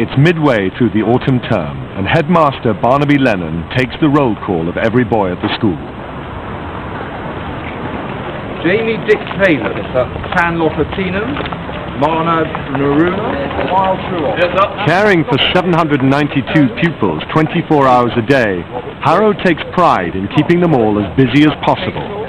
It's midway through the autumn term, and Headmaster Barnaby Lennon takes the roll call of every boy at the school. Jamie Dick Taylor, Tan Lottatinum, Marna Naruna, Miles Truoff. Caring for 792 pupils 24 hours a day, Harrow takes pride in keeping them all as busy as possible.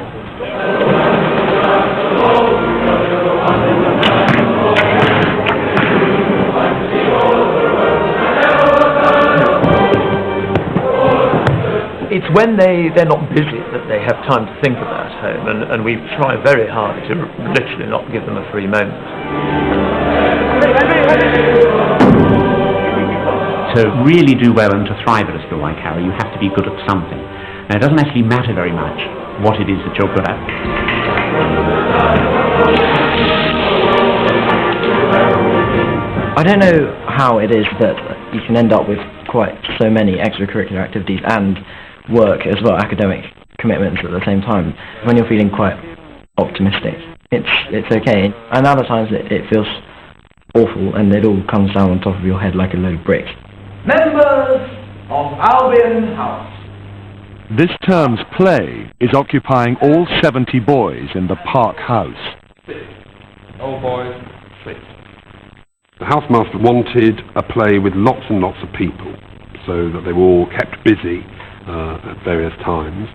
It's when they're not busy that they have time to think about home, and we try very hard to literally not give them a free moment. To really do well and to thrive at a school like Harrow, you have to be good at something. Now, it doesn't actually matter very much what it is that you're good at. I don't know how it is that you can end up with quite so many extracurricular activities and work as well, academic commitments at the same time. When you're feeling quite optimistic, it's okay. And other times it feels awful and it all comes down on top of your head like a load of bricks. Members of Albion House. This term's play is occupying all 70 boys in the Park House. Old boys, sit. The housemaster wanted a play with lots and lots of people, so that they were all kept busy at various times.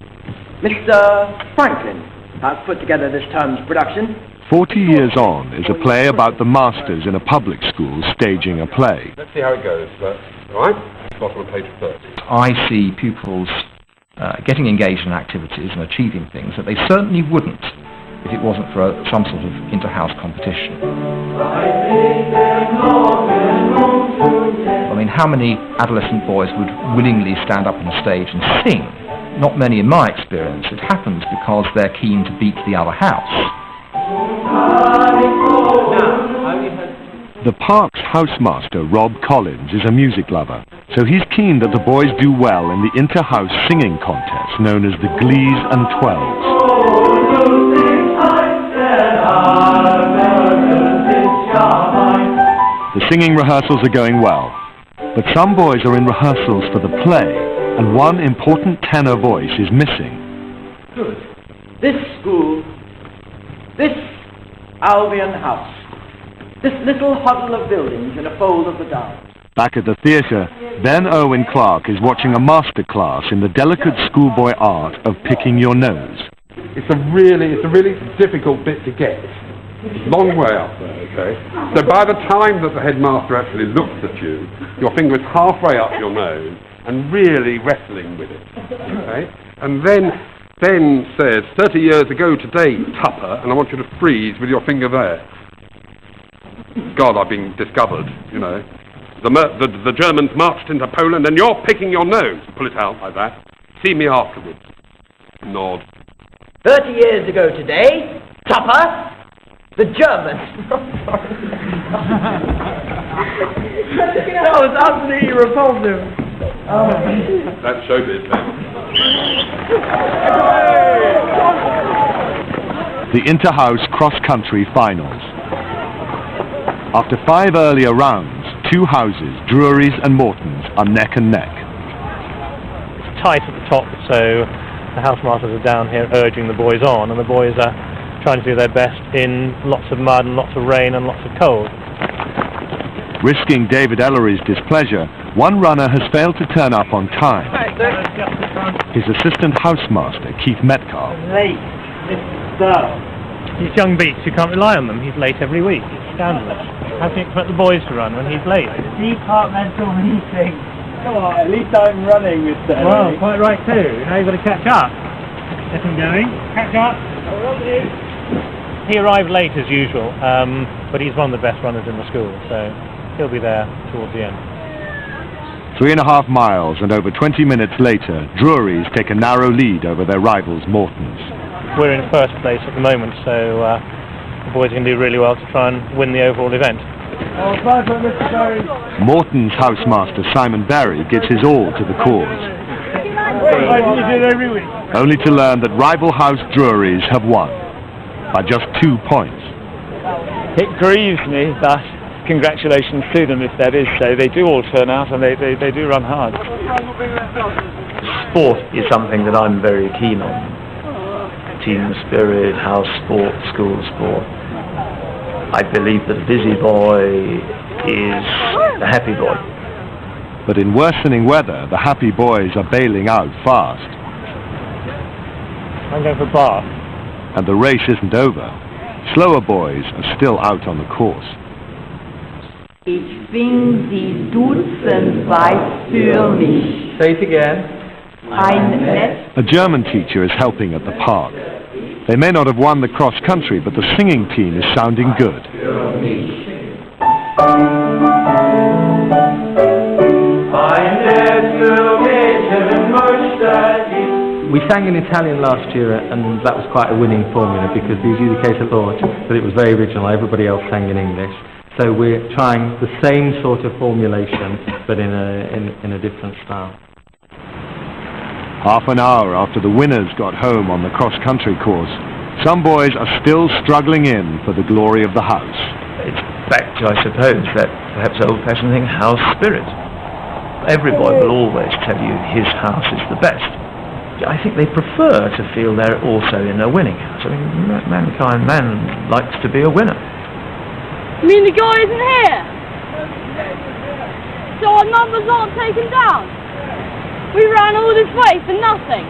Mr. Franklin has put together this term's production. 40 Years On is a play about the masters in a public school staging a play. Let's see how it goes. All right? Bottom of page 30. I see pupils getting engaged in activities and achieving things that they certainly wouldn't if it wasn't for some sort of inter-house competition. I mean, how many adolescent boys would willingly stand up on a stage and sing? Not many in my experience. It happens because they're keen to beat the other house. The Park's housemaster, Rob Collins, is a music lover, so he's keen that the boys do well in the inter-house singing contest known as the Glees and Twelves. The singing rehearsals are going well, but some boys are in rehearsals for the play, and one important tenor voice is missing. Good. This school, this Albion House, this little huddle of buildings in a fold of the Downs. Back at the theatre, Ben Owen Clark is watching a master class in the delicate schoolboy art of picking your nose. It's a really difficult bit to get. It's a long way up there, okay? So by the time that the headmaster actually looks at you, your finger is halfway up your nose and really wrestling with it, okay? And then says, 30 years ago today, Tupper, and I want you to freeze with your finger there. God, I've been discovered, you know. The Germans marched into Poland and you're picking your nose. Pull it out like that. See me afterwards. Nod. 30 years ago today, Tupper, the Germans. That was absolutely repulsive. That's showbiz, then. The inter-house cross-country finals. After 5 earlier rounds, 2 houses, Drury's and Morton's, are neck and neck. It's tight at the top, so the housemasters are down here urging the boys on, and the boys are trying to do their best in lots of mud and lots of rain and lots of cold. Risking David Ellery's displeasure, one runner has failed to turn up on time. His assistant housemaster, Keith Metcalf. Late, These young beats, you can't rely on them. He's late every week. It's scandalous. How can you expect the boys to run when he's late? Departmental meeting. Come on, at least I'm running, Mr. Ellery. Well, quite right too. Now you've got to catch up. Get him going. Catch up. He arrived late as usual, but he's one of the best runners in the school, so he'll be there towards the end. 3.5 miles and over 20 minutes later, Drury's take a narrow lead over their rivals Morton's. We're in first place at the moment, so the boys can do really well to try and win the overall event. Oh, bye for Mr. Barry. Morton's housemaster Simon Barry gives his all to the cause, Every week. only to learn that rival house Drury's have won by just 2 points. It grieves me that congratulations to them if that is so. They do all turn out and they do run hard. Sport is something that I'm very keen on. Team spirit, house sport, school sport. I believe that a busy boy is a happy boy. But in worsening weather, the happy boys are bailing out fast. I'm going for Bath. And the race isn't over. Slower boys are still out on the course. Ich bin die Dutzendweis für mich. Say it again. A German teacher is helping at the park. They may not have won the cross-country, but the singing team is sounding good. We sang in Italian last year, and that was quite a winning formula because the adjudicator thought that it was very original. Everybody else sang in English. So we're trying the same sort of formulation, but in a different style. Half an hour after the winners got home on the cross-country course, some boys are still struggling in for the glory of the house. It's back to, I suppose, that perhaps old-fashioned thing, house spirit. Every boy will always tell you his house is the best. I think they prefer to feel they're also in a winning house. I mean, man likes to be a winner. You mean the guy isn't here? So our numbers aren't taken down? We ran all this way for nothing.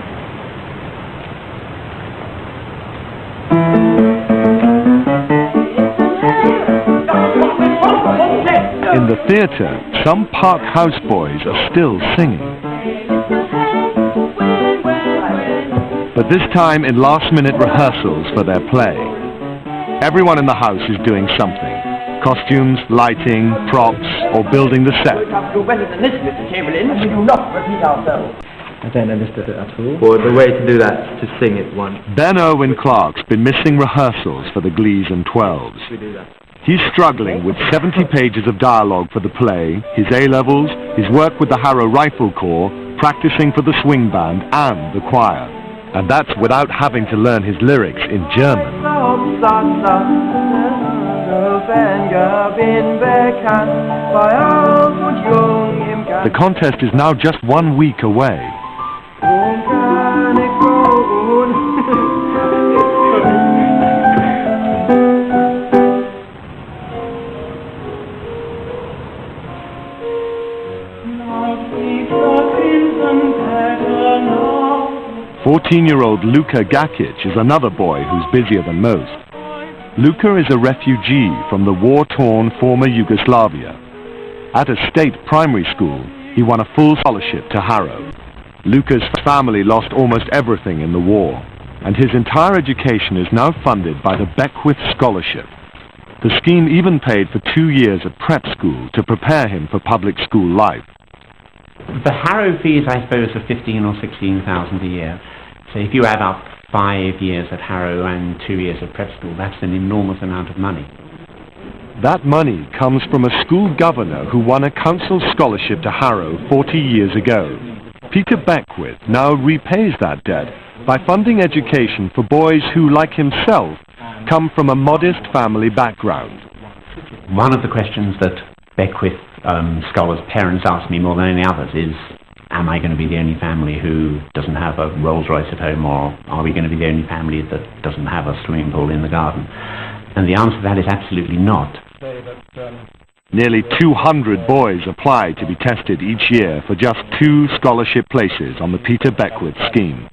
In the theatre, some park house boys are still singing. But this time in last-minute rehearsals for their play. Everyone in the house is doing something. Costumes, lighting, props, or building the set. I don't understand it at all. Well, the way to do that is to sing it once. Ben Owen Clark's been missing rehearsals for the Glees and Twelves. We do that. He's struggling with 70 pages of dialogue for the play, his A-levels, his work with the Harrow Rifle Corps, practicing for the swing band and the choir. And that's without having to learn his lyrics in German. The contest is now just 1 week away. "14-year-old Luka Gakic is another boy who's busier than most. Luka is a refugee from the war-torn former Yugoslavia. At a state primary school, he won a full scholarship to Harrow. Luka's family lost almost everything in the war, and his entire education is now funded by the Beckwith Scholarship. The scheme even paid for 2 years at prep school to prepare him for public school life. The Harrow fees, I suppose, are 15,000 or 16,000 a year. So if you add up 5 years at Harrow and 2 years at prep school, that's an enormous amount of money. That money comes from a school governor who won a council scholarship to Harrow 40 years ago. Peter Beckwith now repays that debt by funding education for boys who, like himself, come from a modest family background. One of the questions that Beckwith scholars' parents ask me more than any others is, am I going to be the only family who doesn't have a Rolls Royce at home, or are we going to be the only family that doesn't have a swimming pool in the garden? And the answer to that is absolutely not. Nearly 200 boys apply to be tested each year for just 2 scholarship places on the Peter Beckwith scheme.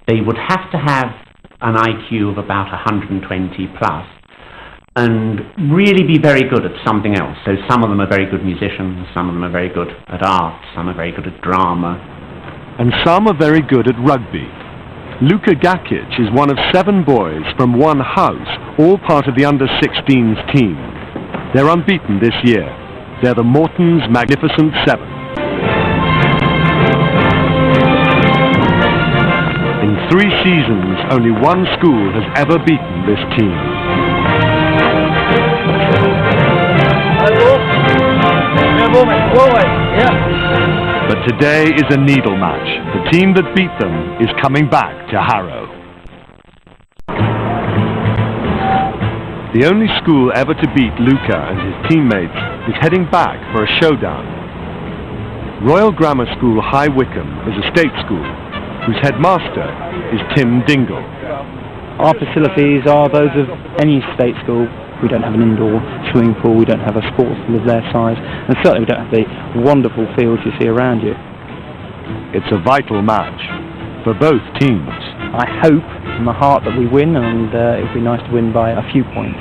They would have to have an IQ of about 120 plus, and really be very good at something else. So some of them are very good musicians, some of them are very good at art, some are very good at drama. And some are very good at rugby. Luka Gakic is one of 7 boys from one house, all part of the under-16s team. They're unbeaten this year. They're the Morton's Magnificent 7. In 3 seasons, only one school has ever beaten this team. But today is a needle match. The team that beat them is coming back to Harrow. The only school ever to beat Luca and his teammates is heading back for a showdown. Royal Grammar School High Wycombe is a state school whose headmaster is Tim Dingle. Our facilities are those of any state school. We don't have an indoor swimming pool, we don't have a sports pool of their size, and certainly we don't have the wonderful fields you see around you. It's a vital match for both teams. I hope in my heart that we win, and it would be nice to win by a few points.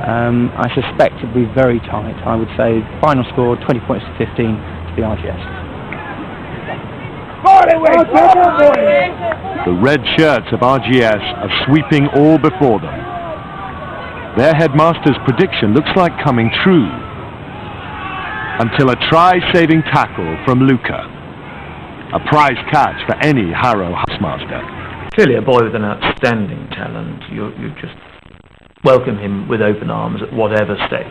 I suspect it will be very tight. I would say final score 20 points to 15 to the RGS. The red shirts of RGS are sweeping all before them. Their headmaster's prediction looks like coming true, until a try-saving tackle from Luca. A prize catch for any Harrow housemaster. Clearly a boy with an outstanding talent. You just welcome him with open arms at whatever stage.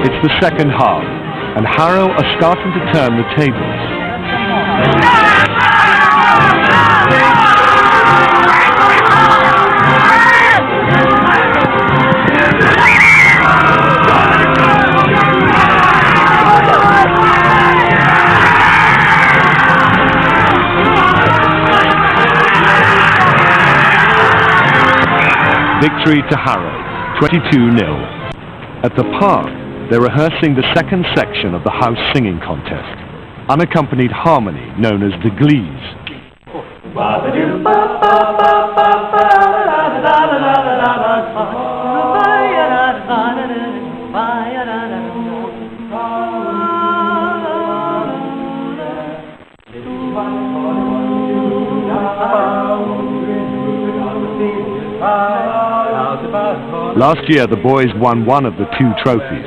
It's the second half, and Harrow are starting to turn the tables. Victory to Harrow, 22-0. At the park, they're rehearsing the second section of the house singing contest, unaccompanied harmony known as the Glees. Last year, the boys won one of the two trophies.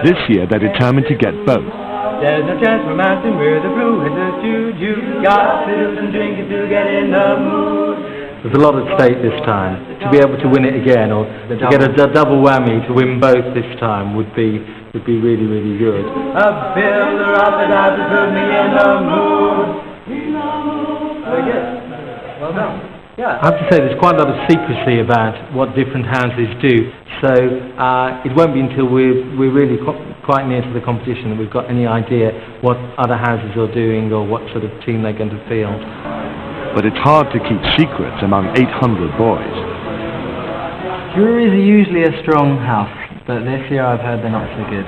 This year, they're determined to get both. There's no chance for mountain where the brew is a juju. Got to do some drinking to get in the mood. There's a lot at stake this time. To be able to win it again, or to get a double whammy to win both this time would be really, really good. A builder up and out to put me in the mood. Very good. Well done. Yeah. I have to say there's quite a lot of secrecy about what different houses do, so it won't be until we're really quite near to the competition that we've got any idea what other houses are doing or what sort of team they're going to field. But it's hard to keep secrets among 800 boys. Juries are usually a strong house, but this year I've heard they're not so good.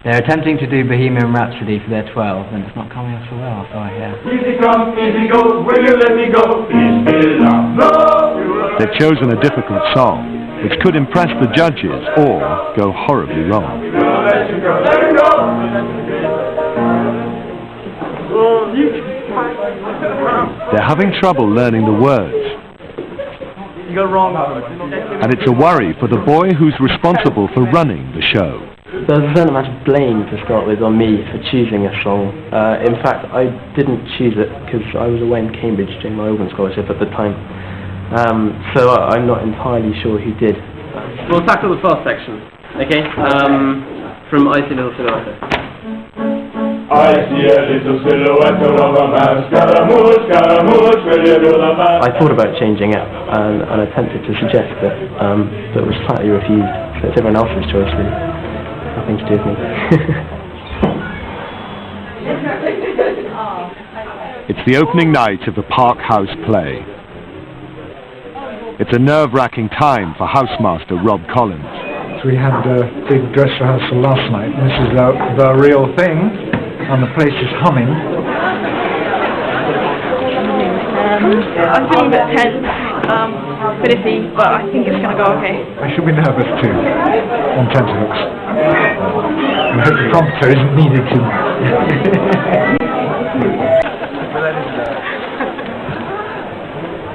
They're attempting to do Bohemian Rhapsody for their 12, and it's not coming off so well, so I hear. Easy come, easy go, will you let me go? Peace, love. They've chosen a difficult song, which could impress the judges or go horribly wrong. They're having trouble learning the words. You got wrong, and it's a worry for the boy who's responsible for running the show. There's a certain amount of blame to start with on me for choosing a song. In fact, I didn't choose it because I was away in Cambridge doing my Open Scholarship at the time. So I'm not entirely sure who did. We'll tackle the first section, okay? From I See a Little Silhouette. I see a little silhouette of a man, Scaramouche, Scaramouche, will you do the man? I thought about changing it and attempted to suggest it, but was flatly refused. So it's everyone else's choice, really. Nothing to do with me. It's the opening night of the Park House play. It's a nerve-wracking time for housemaster Rob Collins. So we had a big dress rehearsal last night. This is the real thing, and the place is humming. I'm feeling a bit tense, a bit iffy, but I think it's going to go okay. I should be nervous too, on tenterhooks. I hope the prompter isn't needed to.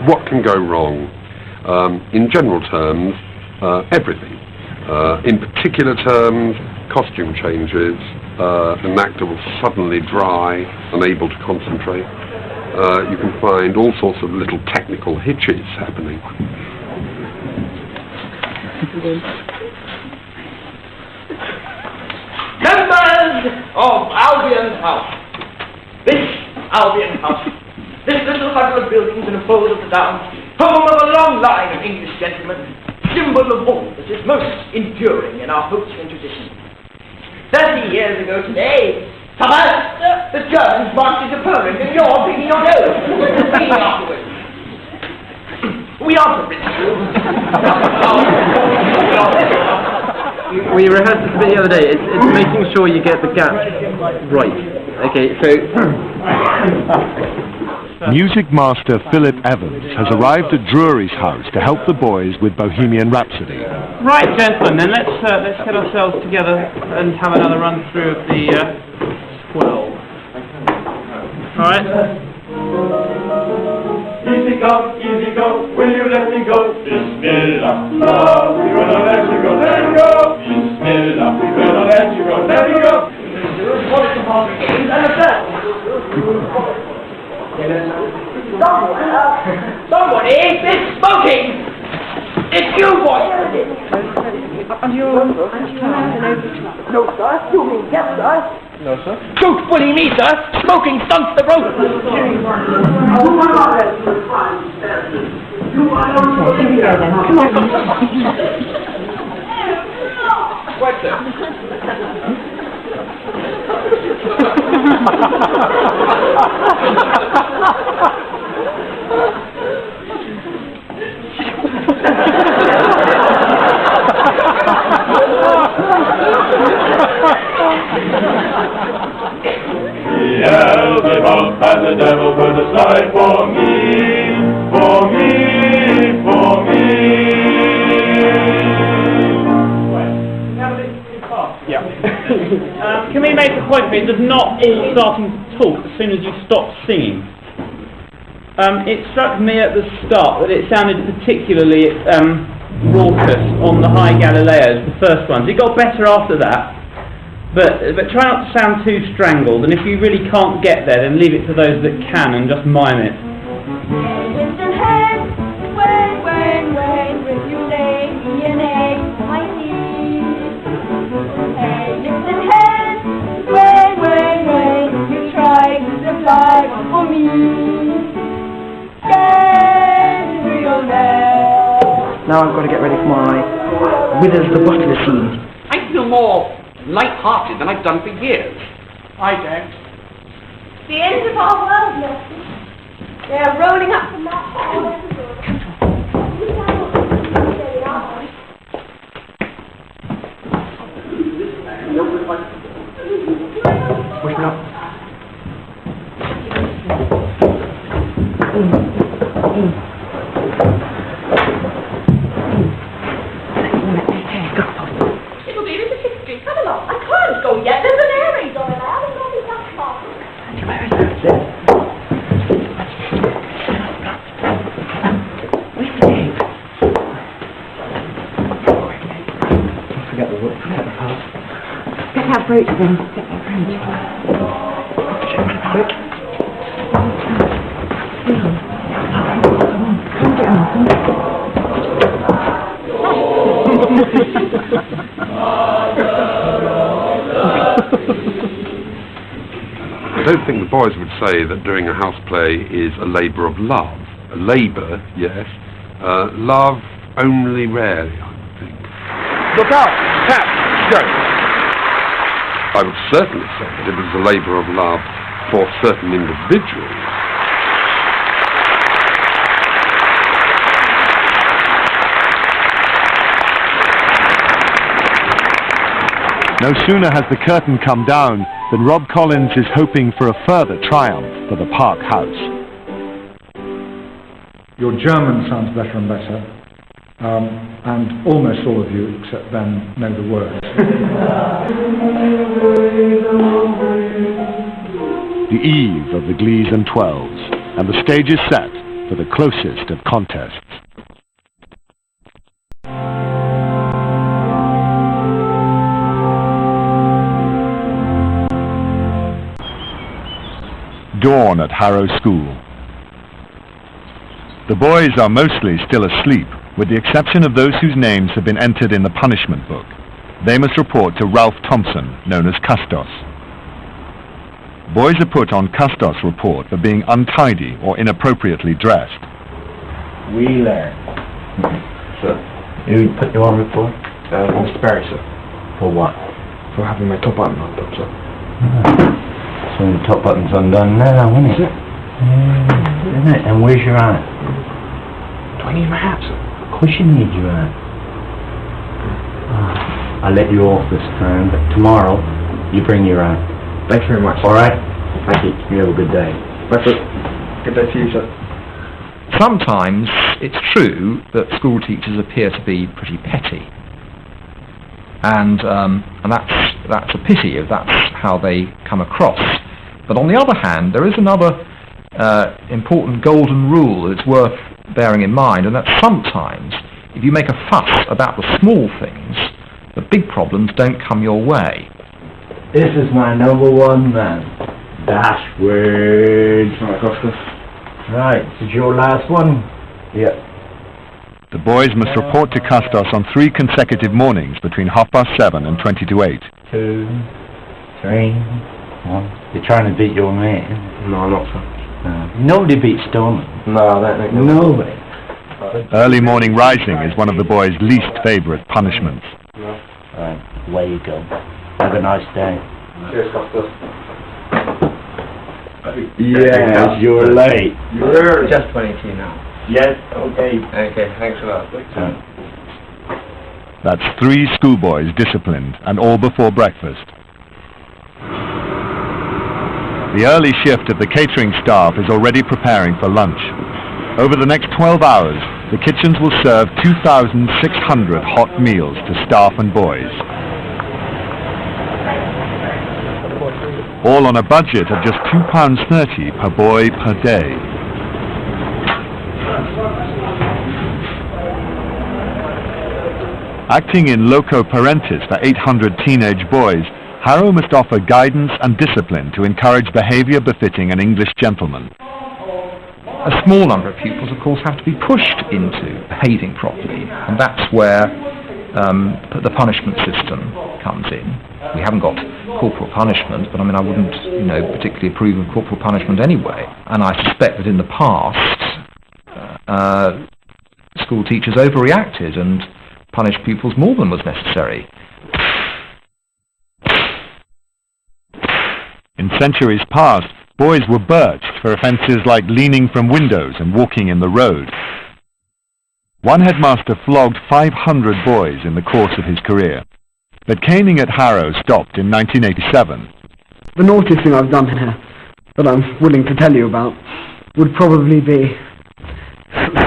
What can go wrong? In general terms, everything. In particular terms, costume changes, an actor will suddenly dry, unable to concentrate. You can find all sorts of little technical hitches happening. Members of Albion House, this Albion House, This little huddle of buildings in a fold of the Downs, home of a long line of English gentlemen, symbol of warmth that is most enduring in our hopes and traditions. 30 years ago today, Thomas, the Germans marched into Poland and you're picking your nose. Speaking afterwards. We are for We rehearsed this a bit the other day. It's making sure you get the gap right. Okay, so... Music master Philip Evans has arrived at Drury's house to help the boys with Bohemian Rhapsody. Right, gentlemen, then let's get ourselves together and have another run through of the 12. All right. Easy go, will you let me go? Bismillah, no, we will not let you go, let you go. Bismillah, we will not let you go, let you go. Somebody is smoking! It's you, boy! And you're No, sir. You mean yes, sir? No, sir. Don't bully me, sir! Smoking stunts the growth! Come on. Right, sir. Beelzebub and the devil put aside for me, for me, for me. Yeah. Can we make the point that it does not all starting to talk as soon as you stop singing? It struck me at the start that it sounded particularly raucous on the High Galileos, the first ones. It got better after that, but try not to sound too strangled, and if you really can't get there, then leave it to those that can and just mime it. Now I've got to get ready for my Withers the Butler scene. I feel more light-hearted than I've done for years. I don't. The end of our world, Milton. They are rolling up from that hole. Wish me luck. It'll be in the 60s. Come along. I can't go yet. There's an air raid on it. I haven't got it that far. Forget the book, forget the past. Get that brooch then. Get that brooch. I don't think the boys would say that doing a house play is a labour of love. A labour, yes. Love only rarely, I would think. Look out! Tap! Go! I would certainly say that it was a labour of love for certain individuals. No sooner has the curtain come down than Rob Collins is hoping for a further triumph for the Park House. Your German sounds better and better, and almost all of you, except Ben, know the words. The eve of the Glees and Twelves, and the stage is set for the closest of contests. Dawn at Harrow School. The boys are mostly still asleep, with the exception of those whose names have been entered in the punishment book. They must report to Ralph Thompson, known as Custos. boys are put on Custos report for being untidy or inappropriately dressed. Wheeler. Sir. Who put you on report? Mr. Barry, sir. For what? For having my top button undone, sir. So the top button's undone now, isn't it? Isn't it? And where's your aunt? Do I need my hat, sir? Of course you need your aunt. I'll let you off this time, but tomorrow you bring your aunt. Thanks very much. Alright? Thank you. You have a good day. Bye, sir. Good day to you, sir. Sometimes it's true that school teachers appear to be pretty petty, and that's a pity if that's how they come across. But on the other hand, there is another important golden rule that's worth bearing in mind, and that sometimes if you make a fuss about the small things, the big problems don't come your way. This is my number one man. Dashwood. Right, this is your last one? Yep. The boys must report to Custos on 3 consecutive mornings between 7:30 and 8:20. 2, 3, 1. You're trying to beat your man. No, I'm not, sir. Nobody beats Stallman. No, that ain't nobody. Early morning rising is one of the boys' least favourite punishments. Right, away you go. Have a nice day. Cheers, Custos. Yes, you're late. You're just 22 now. Yes, okay. Okay, thanks a lot. That's 3 schoolboys disciplined, and all before breakfast. The early shift of the catering staff is already preparing for lunch. Over the next 12 hours, the kitchens will serve 2,600 hot meals to staff and boys. All on a budget of just £2.30 per boy per day. Acting in loco parentis for 800 teenage boys, Harrow must offer guidance and discipline to encourage behaviour befitting an English gentleman. A small number of pupils, of course, have to be pushed into behaving properly, and that's where the punishment system comes in. We haven't got corporal punishment, but I mean, I wouldn't, particularly approve of corporal punishment anyway. And I suspect that in the past, school teachers overreacted and punished pupils more than was necessary. In centuries past, boys were birched for offences like leaning from windows and walking in the road. One headmaster flogged 500 boys in the course of his career. But caning at Harrow stopped in 1987. The naughtiest thing I've done here, that I'm willing to tell you about, would probably be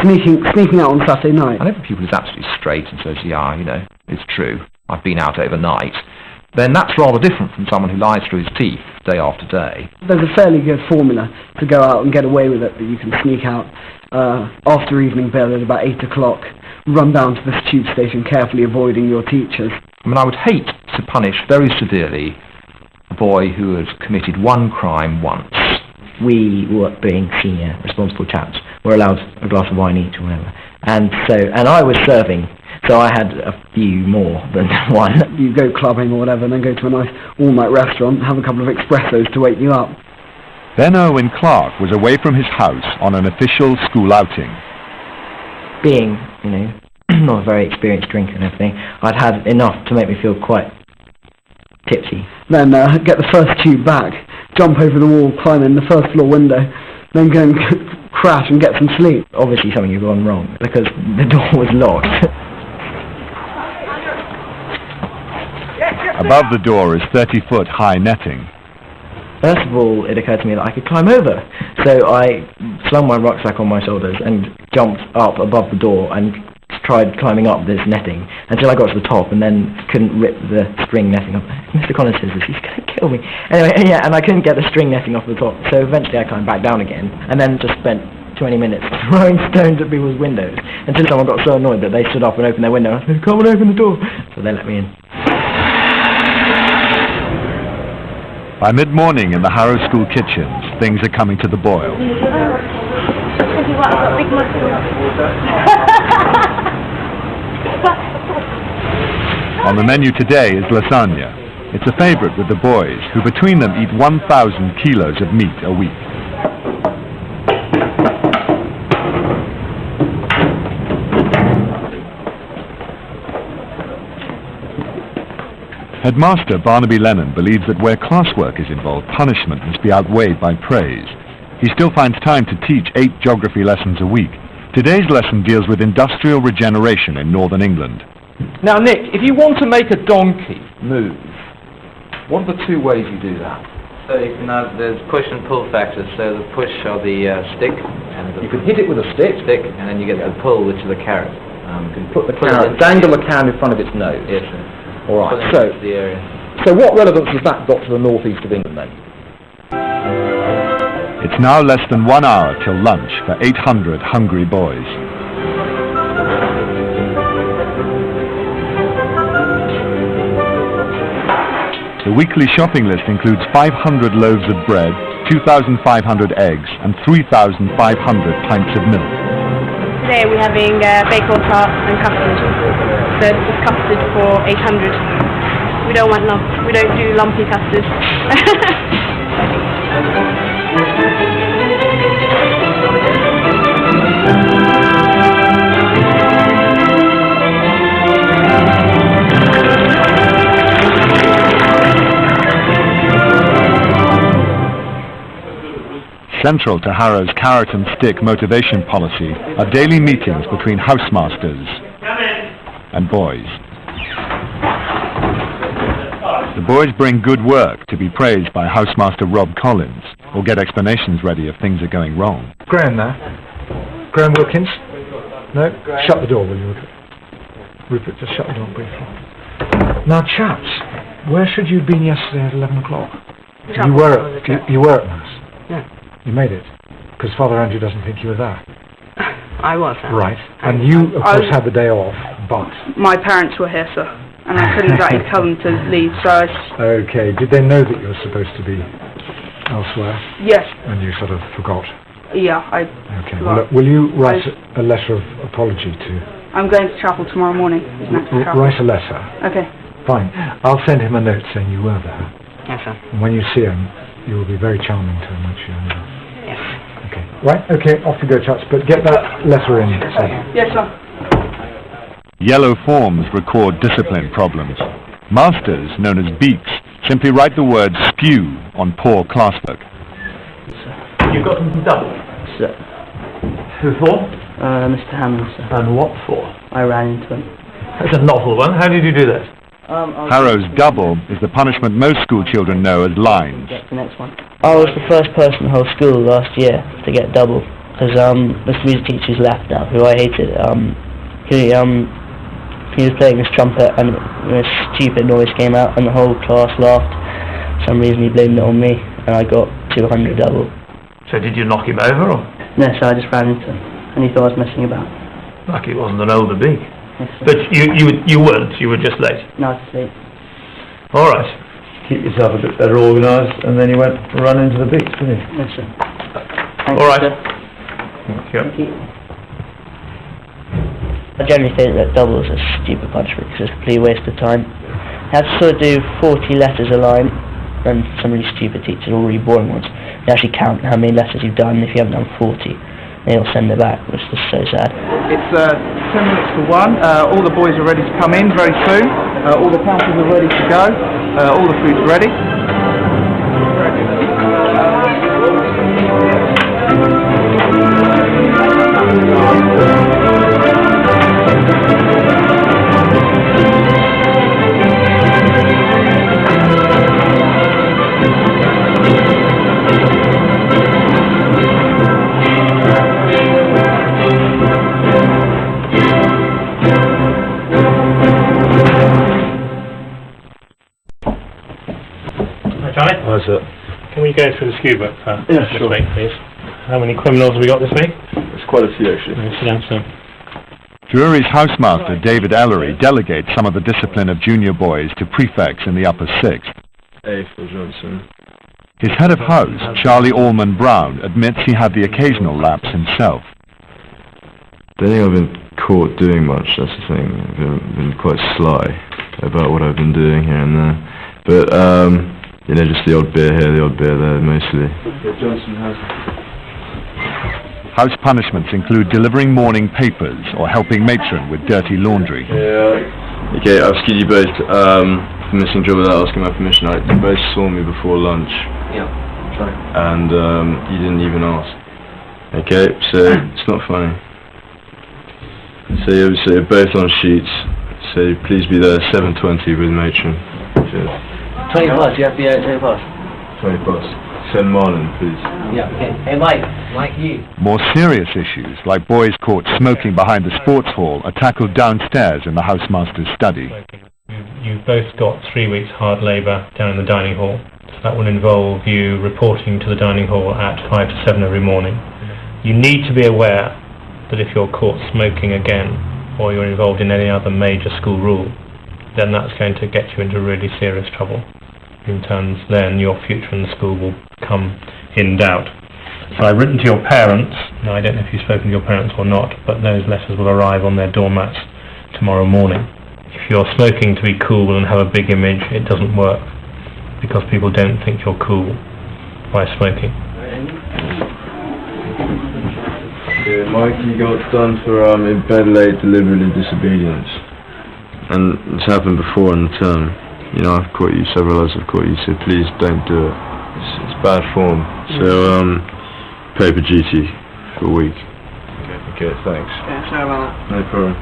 sneaking out on Saturday night. And if a pupil is absolutely straight and says, yeah, it's true, I've been out overnight, then that's rather different from someone who lies through his teeth day after day. There's a fairly good formula to go out and get away with it, that you can sneak out after evening bell at about 8 o'clock, run down to the tube station carefully avoiding your teachers. I mean, I would hate to punish very severely a boy who has committed one crime once. We, being senior, responsible chaps, were allowed a glass of wine each or whatever. And I was serving, so I had a few more than one. You go clubbing or whatever, and then go to a nice all-night restaurant, have a couple of espressos to wake you up. Ben Owen Clark was away from his house on an official school outing. Being, not a very experienced drinker and everything, I'd had enough to make me feel quite tipsy. Then get the first tube back, jump over the wall, climb in the first floor window, then go and crash and get some sleep. Obviously something had gone wrong, because the door was locked. Above the door is 30-foot high netting. First of all, it occurred to me that I could climb over. So I slung my rucksack on my shoulders and jumped up above the door and tried climbing up this netting until I got to the top and then couldn't rip the string netting off. Mr. Collins says this, he's going to kill me. Anyway, yeah, and I couldn't get the string netting off the top. So eventually I climbed back down again and then just spent 20 minutes throwing stones at people's windows until someone got so annoyed that they stood up and opened their window. I said, come on, open the door. So they let me in. By mid-morning in the Harrow School kitchens, things are coming to the boil. On the menu today is lasagna. It's a favourite with the boys, who between them eat 1,000 kilos of meat a week. Headmaster Barnaby Lennon believes that where classwork is involved, punishment must be outweighed by praise. He still finds time to teach 8 geography lessons a week. Today's lesson deals with industrial regeneration in northern England. Now, Nick, if you want to make a donkey move, what are the 2 ways you do that? So you can have, there's push and pull factors. So the push are the stick, and You can hit it with a stick, and then you get the pull, which is the carrot. You can put the carrot, dangle the can in front of its nose. Yes, sir. All right. Put it into the area. So what relevance has that got to the northeast of England then? It's now less than 1 hour till lunch for 800 hungry boys. The weekly shopping list includes 500 loaves of bread, 2,500 eggs and 3,500 pints of milk. Today we're having bacon tart and custard. So this is custard for 800. We don't want we don't do lumpy custard. Central to Harrow's carrot and stick motivation policy are daily meetings between housemasters and boys. The boys bring good work to be praised by housemaster Rob Collins, or get explanations ready if things are going wrong. Graham there? Graham Wilkins? No? Shut the door, will you, Rupert? Just shut the door briefly. Now, chaps, where should you have been yesterday at 11 o'clock? You were at Mass? Yeah. You made it? Because Father Andrew doesn't think you were there. I was. Right. And you, of course, had the day off, but... My parents were here, sir, and I couldn't exactly tell them to leave, so I... Okay. Did they know that you were supposed to be elsewhere? Yes. And you sort of forgot? Yeah, I... Okay. Well, will you write a letter of apology to... I'm going to chapel tomorrow morning. Write a letter. Okay. Fine. I'll send him a note saying you were there. Yes, sir. And when you see him, you will be very charming to him, which you know. Yes. Okay. Right, okay, off you go, chaps, but get that letter in. Yes, sir. Yellow forms record discipline problems. Masters, known as beaks, simply write the word spew on poor classwork. You've got them double? Sir. Who for? Mr. Hammond, sir. And what for? I ran into him. That's a novel one. How did you do that? Harrow's double is the punishment most school children know as lines. The next one. I was the first person in the whole school last year to get double, because the music teacher's left now, who I hated. He was playing his trumpet and a stupid noise came out and the whole class laughed. For some reason he blamed it on me and I got 200 double. So did you knock him over, or? No, so I just ran into him and he thought I was messing about. Lucky it wasn't an older beak. Yes, but you weren't, you were just late? No, I was late. Alright. Keep yourself a bit better organised, and then you went to run into the beaks, didn't you? Yes, sir. Alright. Thank you. I generally think that double is a stupid punishment because it's a complete waste of time. You have to sort of do 40 letters a line, and some really stupid teachers, all really boring ones. You actually count how many letters you've done. If you haven't done 40, they'll send it back, which is so sad. It's 10 minutes to 1. All the boys are ready to come in very soon. All the counters are ready to go. All the food's ready. Can we go through the SKU book for this week, please? How many criminals have we got this week? There's quite a few, actually. Sit down soon. Drury's housemaster, David Ellery, delegates some of the discipline of junior boys to prefects in the upper sixth. A for Johnson. His head of house, Charlie Allman Brown, admits he had the occasional lapse himself. I don't think I've been caught doing much, that's the thing. I've been quite sly about what I've been doing here and there. But, you know, just the odd beer here, the odd beer there, mostly. House punishments include delivering morning papers or helping matron with dirty laundry. Yeah. Okay, I've skied you both for missing job without asking my permission. You both saw me before lunch. Yeah, sorry. And you didn't even ask. Okay, so it's not funny. So you're both on sheets. So please be there 7:20 with matron. Cheers. 20 plus, you have to be there at 20 plus. 20 plus. Send Marlon, please. Yeah, okay. Hey Mike, you. More serious issues, like boys caught smoking behind the sports hall, are tackled downstairs in the housemaster's study. You've both got 3 weeks hard labour down in the dining hall. So that will involve you reporting to the dining hall at 5 to 7 every morning. You need to be aware that if you're caught smoking again, or you're involved in any other major school rule, then that's going to get you into really serious trouble. In terms, then your future in the school will come in doubt. So I've written to your parents. Now I don't know if you've spoken to your parents or not, but those letters will arrive on their doormats tomorrow morning. If you're smoking to be cool and have a big image, it doesn't work, because people don't think you're cool by smoking. Yeah, Mike, you got done for in bed late, deliberately disobedience. And it's happened before in the term. You know, I've caught you, several others have caught you, so please don't do it. It's bad form. So, paper duty for a week. Okay, thanks. Yeah, sorry about that. No problem.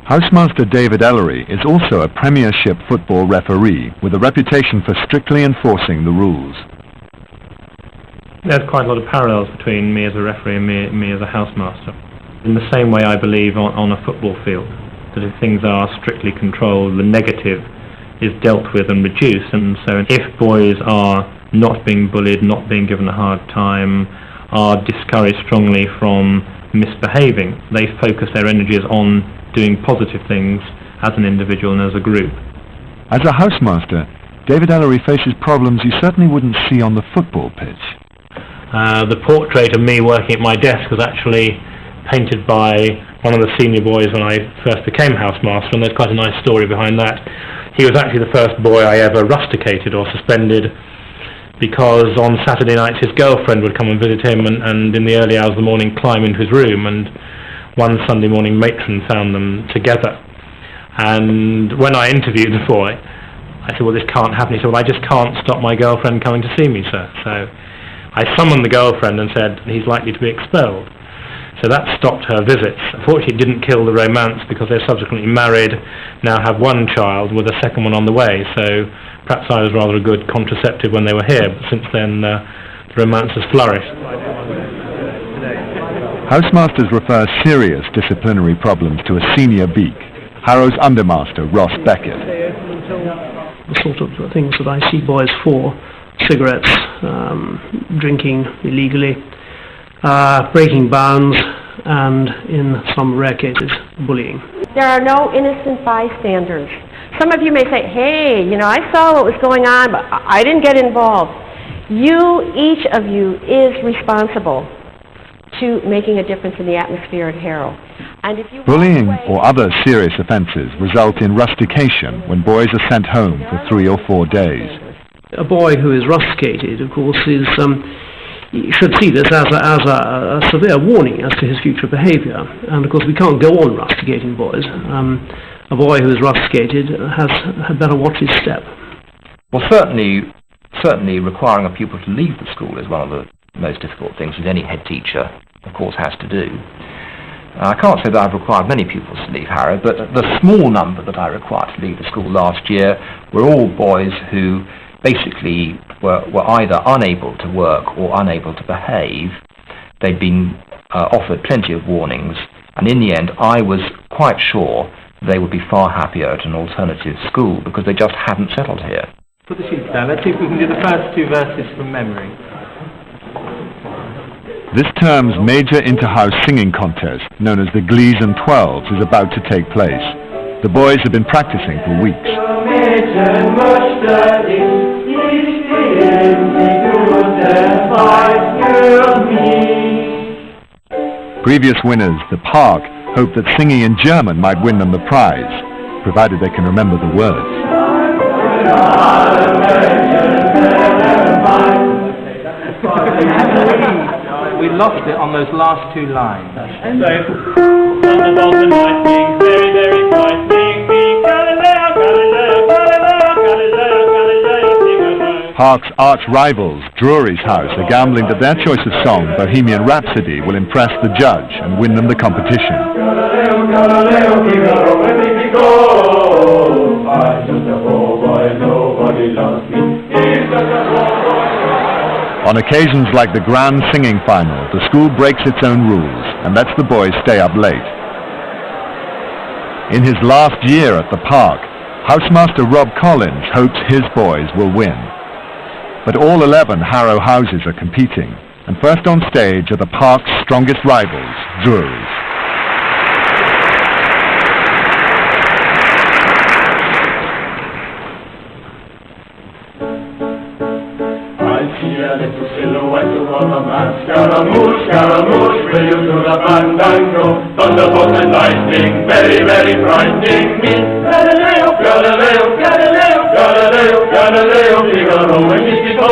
Housemaster David Ellery is also a Premiership football referee with a reputation for strictly enforcing the rules. There's quite a lot of parallels between me as a referee and me as a housemaster. In the same way I believe on a football field, that if things are strictly controlled, the negative is dealt with and reduced, and so if boys are not being bullied, not being given a hard time, are discouraged strongly from misbehaving, they focus their energies on doing positive things as an individual and as a group. As a housemaster, David Ellery faces problems you certainly wouldn't see on the football pitch. The portrait of me working at my desk was actually painted by one of the senior boys when I first became housemaster, and there's quite a nice story behind that. He was actually the first boy I ever rusticated or suspended, because on Saturday nights his girlfriend would come and visit him and in the early hours of the morning climb into his room, and one Sunday morning matron found them together. And when I interviewed the boy, I said, well, this can't happen. He said, well, I just can't stop my girlfriend coming to see me, sir. So I summoned the girlfriend and said, he's likely to be expelled. So that stopped her visits. Unfortunately, it didn't kill the romance, because they're subsequently married, now have one child with a second one on the way. So perhaps I was rather a good contraceptive when they were here, but since then the romance has flourished. Housemasters refer serious disciplinary problems to a senior beak, Harrow's undermaster Ross Beckett. The sort of things that I see boys for: cigarettes, drinking illegally, breaking bounds, and in some rare cases, bullying. There are no innocent bystanders. Some of you may say, hey, you know, I saw what was going on, but I didn't get involved. Each of you is responsible to making a difference in the atmosphere at Harrow. And if you Bullying or other serious offences result in rustication when boys are sent home for 3 or 4 days. A boy who is rusticated, of course, is you should see this as a severe warning as to his future behaviour. And of course we can't go on rusticating boys. A boy who is rusticated had better watch his step. Well, certainly requiring a pupil to leave the school is one of the most difficult things that any head teacher, of course, has to do. I can't say that I've required many pupils to leave Harrow, but the small number that I required to leave the school last year were all boys who basically were either unable to work or unable to behave. They'd been offered plenty of warnings, and in the end I was quite sure they would be far happier at an alternative school because they just hadn't settled here. Put the sheets down. Let's see if we can do the first 2 verses from memory. This term's major inter-house singing contest, known as the Gleason 12s, is about to take place. The boys have been practicing for weeks. Previous winners, the Park, hoped that singing in German might win them the prize, provided they can remember the words. We lost it on those last two lines. Thunderbolt and lightning, very, very frightening me. Galileo, Galileo, Galileo, Galileo, Galileo, Galileo. Hark's arch rivals, Drury's House, are gambling that their choice of song, Bohemian Rhapsody, will impress the judge and win them the competition. Galileo, Galileo, Figaro, where did he go? I'm just a poor boy, nobody loves me. He's just a poor boy. On occasions like the grand singing final, the school breaks its own rules and lets the boys stay up late. In his last year at the park, Housemaster Rob Collins hopes his boys will win. But all 11 Harrow houses are competing, and first on stage are the park's strongest rivals, Drury's. Silhouette of a man. Scaramouche, Scaramouche, will you do the fandango? Thunderbolt and lightning, very, very frightening me. Galileo, Galileo, Galileo, Galileo, Galileo, Figaro, where did he go?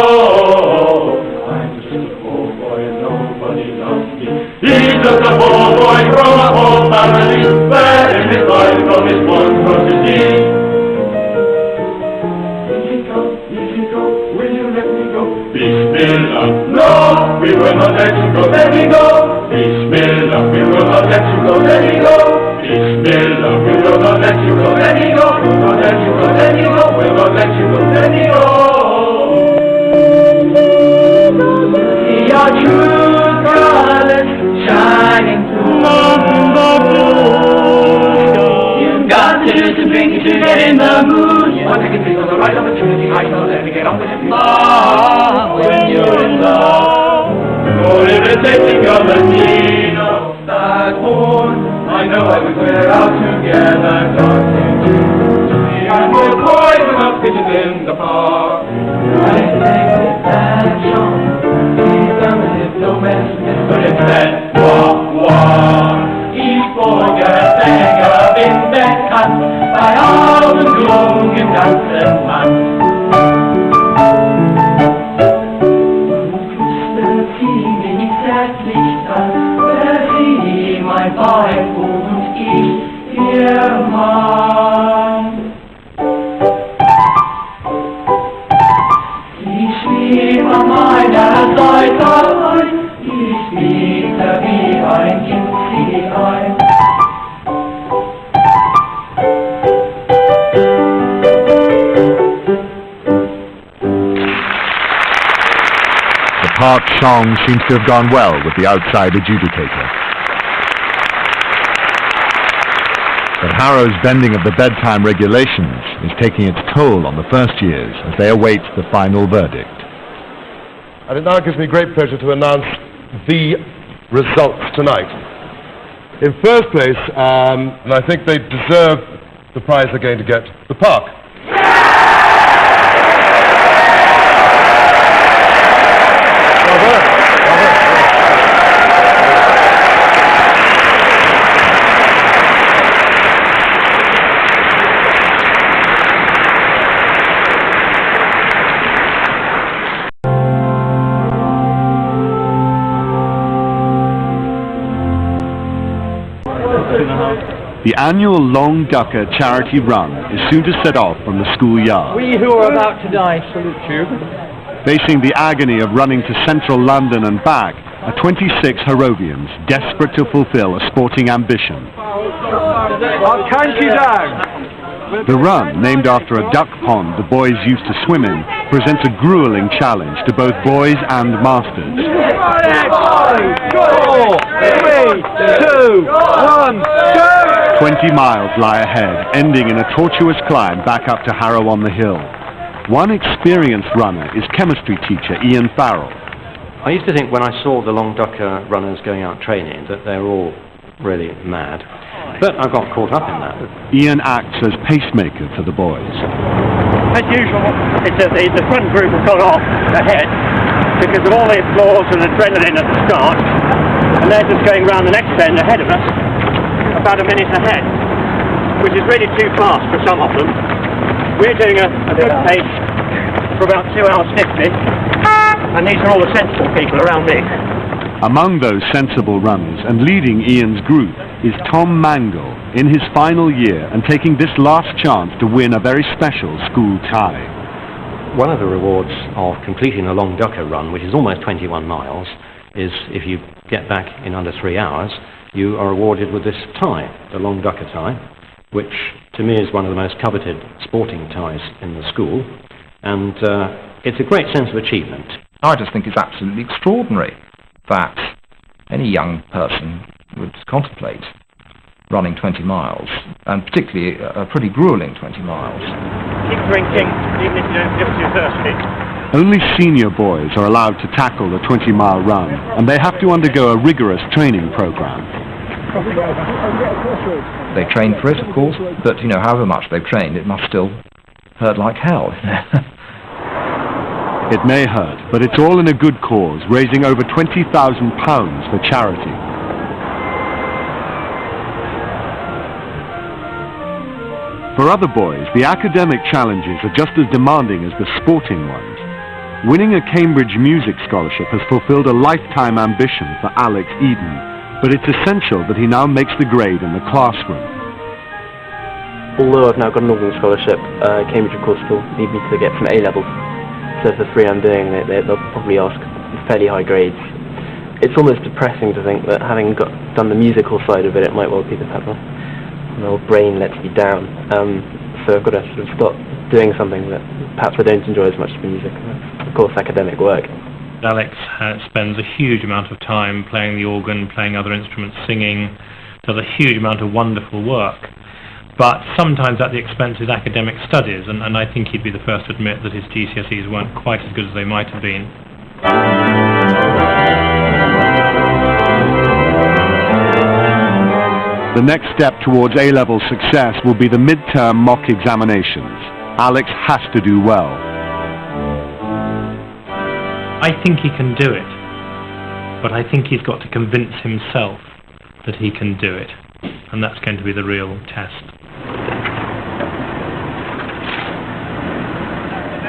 I'm just a poor boy and nobody loves me. He's just a poor boy from a poor family, where in his life from his monstrosity. Bismillah, no, we will not let you go, let me go. Bismillah, we will not let you go, let me go. Bismillah, we will not let you go, let me go. We will not let you go, let me go. We will not let you go, let me go. See your true colors shining through the blue sky. You've got to do something to get in the mood. One second, please, on the right opportunity, I know let me get on with it. When you're in love, or irritating your Latino, that moon, I know I was we're out together, dancing to the amber boys and up pitches in the park. I think it's that song, he's done as if no mess with it, but instead, wah, wah. Each boy gets a big bed cut by all the gloom in dancing man. My Bible und ich, ihr Mann. Ich schwebe meiner Seite ein, ich biete wie ein Kind sie ein. The park song seems to have gone well with the outside adjudicator. But Harrow's bending of the bedtime regulations is taking its toll on the first years as they await the final verdict. And it now gives me great pleasure to announce the results tonight. In first place, and I think they deserve the prize they're going to get, the park. The annual Long Ducker charity run is soon to set off from the schoolyard. We who are about to die salute you. Facing the agony of running to central London and back are 26 Harrovians desperate to fulfill a sporting ambition. I'll count you down. The run, named after a duck pond the boys used to swim in, presents a grueling challenge to both boys and masters. 4, 3, 2, 1, go! 20 miles lie ahead, ending in a tortuous climb back up to Harrow-on-the-Hill. One experienced runner is chemistry teacher Ian Farrell. I used to think when I saw the Long Ducker runners going out training that they were all really mad, but I got caught up in that. Ian acts as pacemaker to the boys. As usual, the front group have got off ahead because of all the applause and adrenaline at the start, and they're just going round the next bend ahead of us, about a minute ahead, which is really too fast for some of them. We're doing a good pace for about 2 hours 50, and these are all the sensible people around me. Among those sensible runners and leading Ian's group is Tom Mangle in his final year and taking this last chance to win a very special school tie. One of the rewards of completing a long Ducker run, which is almost 21 miles, is if you get back in under 3 hours, you are awarded with this tie, the long Ducker tie, which to me is one of the most coveted sporting ties in the school, and it's a great sense of achievement. I just think it's absolutely extraordinary that any young person would contemplate running 20 miles, and particularly a pretty gruelling 20 miles. Keep drinking, even if you don't feel too thirsty. Only senior boys are allowed to tackle the 20-mile run, and they have to undergo a rigorous training program. They train for it, of course, but however much they've trained, it must still hurt like hell. It may hurt, but it's all in a good cause, raising over £20,000 for charity. For other boys, the academic challenges are just as demanding as the sporting ones. Winning a Cambridge Music Scholarship has fulfilled a lifetime ambition for Alex Eden, but it's essential that he now makes the grade in the classroom. Although I've now got an Northern Scholarship, Cambridge of course still need me to get from A-level. So for the 3 I'm doing, they'll probably ask fairly high grades. It's almost depressing to think that having done the musical side of it, it might well be that my old brain lets me down. So I've got to sort of stop doing something that perhaps I don't enjoy as much as music. Of course, academic work. Alex spends a huge amount of time playing the organ, playing other instruments, singing, does a huge amount of wonderful work. But sometimes at the expense of his academic studies, and I think he'd be the first to admit that his GCSEs weren't quite as good as they might have been. The next step towards A-level success will be the mid-term mock examinations. Alex has to do well. I think he can do it, but I think he's got to convince himself that he can do it, and that's going to be the real test.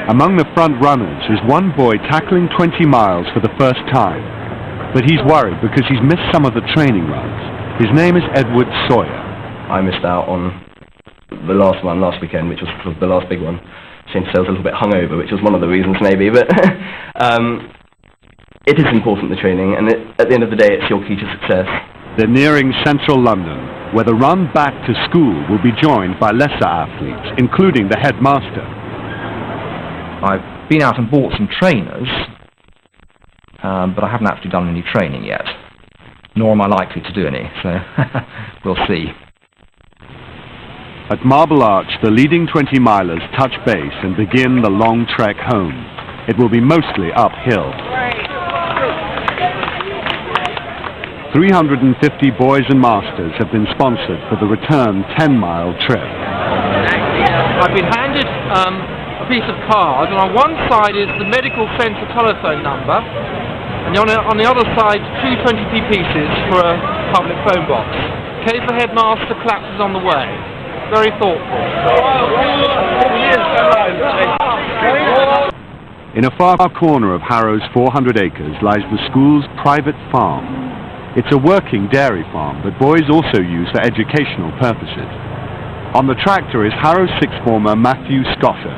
Among the front runners is one boy tackling 20 miles for the first time, but he's worried because he's missed some of the training runs. His name is Edward Sawyer. I missed out on the last one last weekend, which was sort of the last big one. Seemed to say I was a little bit hungover, which was one of the reasons maybe, but it is important, the training, and at the end of the day it's your key to success. They're nearing central London, where the run back to school will be joined by lesser athletes, including the headmaster. I've been out and bought some trainers, but I haven't actually done any training yet, nor am I likely to do any, so we'll see. At Marble Arch, the leading 20-milers touch base and begin the long trek home. It will be mostly uphill. 350 boys and masters have been sponsored for the return 10-mile trip. I've been handed a piece of card, and on one side is the medical centre telephone number, and on the other side 2 20p pieces for a public phone box. K for headmaster, claps is on the way. Very thoughtful. In a far corner of Harrow's 400 acres lies the school's private farm. It's a working dairy farm that boys also use for educational purposes. On the tractor is Harrow's sixth former Matthew Scotter.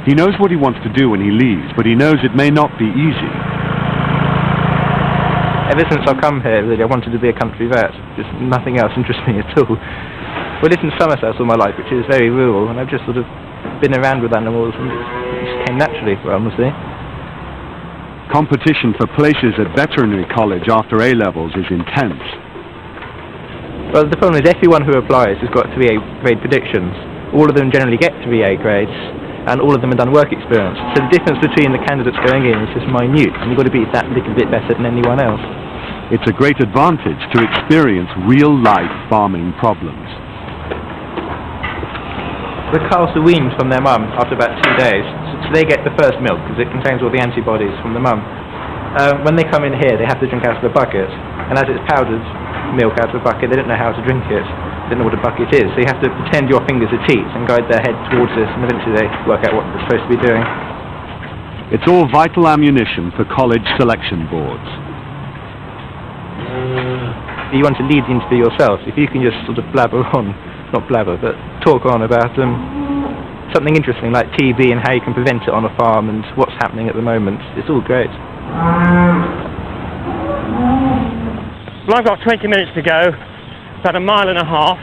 He knows what he wants to do when he leaves, but he knows it may not be easy. Ever since I've come here, really, I wanted to be a country vet. Just nothing else interests me at all. We lived in Somerset all my life, which is very rural, and I've just sort of been around with animals, and it just came naturally, honestly. Competition for places at veterinary college after A-levels is intense. Well, the problem is everyone who applies has got 3A grade predictions. All of them generally get 3A grades, and all of them have done work experience. So the difference between the candidates going in is just minute, and you've got to be that little bit better than anyone else. It's a great advantage to experience real-life farming problems. The calves are weaned from their mum after about 2 days, so they get the first milk because it contains all the antibodies from the mum. When they come in here, they have to drink out of the bucket, and as it's powdered milk out of the bucket, they don't know how to drink it. don't know what a bucket is, so you have to pretend your fingers are teats and guide their head towards this, and eventually they work out what they're supposed to be doing. It's all vital ammunition for college selection boards. You want to lead the interview yourself. If you can just sort of blabber on, not blabber, but talk on about something interesting like TB and how you can prevent it on a farm and what's happening at the moment, it's all great. Well, I've got 20 minutes to go, about 1.5 miles.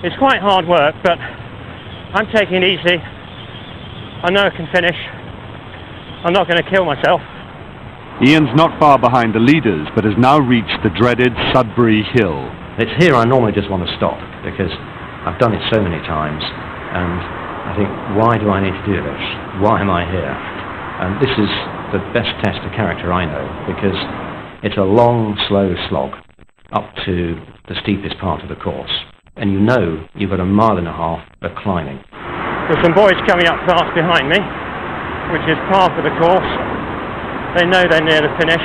It's quite hard work, but I'm taking it easy. I know I can finish. I'm not going to kill myself. Ian's not far behind the leaders, but has now reached the dreaded Sudbury Hill. It's here I normally just want to stop, because I've done it so many times, and I think, why do I need to do this? Why am I here? And this is the best test of character I know, because it's a long, slow slog up to the steepest part of the course. And you know you've got 1.5 miles of climbing. There's some boys coming up fast behind me, which is part of the course. They know they're near the finish.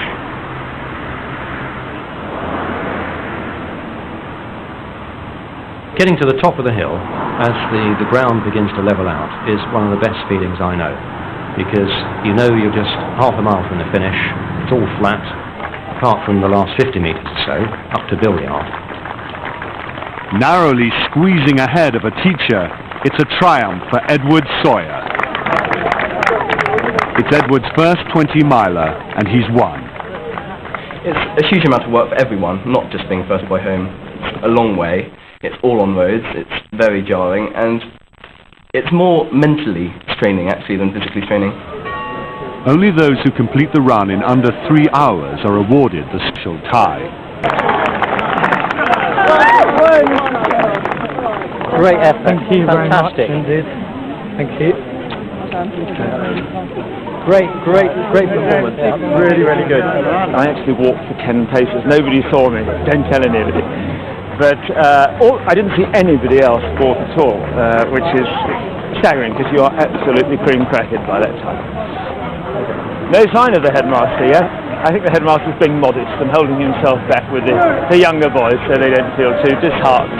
Getting to the top of the hill, as the ground begins to level out, is one of the best feelings I know. Because you know you're just 1/2 mile from the finish, it's all flat, apart from the last 50 metres or so, up to Billiard. Narrowly squeezing ahead of a teacher, it's a triumph for Edward Sawyer. It's Edward's first 20-miler, and he's won. It's a huge amount of work for everyone, not just being first boy home. It's a long way, it's all on roads, it's very jarring, and it's more mentally straining actually than physically straining. Only those who complete the run in under 3 hours are awarded the special tie. Great effort. Thank you Fantastic. very much indeed. Thank you. Great performance. Really, really good. I actually walked for 10 paces. Nobody saw me. Don't tell anybody. But I didn't see anybody else walk at all, which is staggering because you are absolutely cream-crackered by that time. No sign of the headmaster yet. I think the headmaster's being modest and holding himself back with the younger boys so they don't feel too disheartened.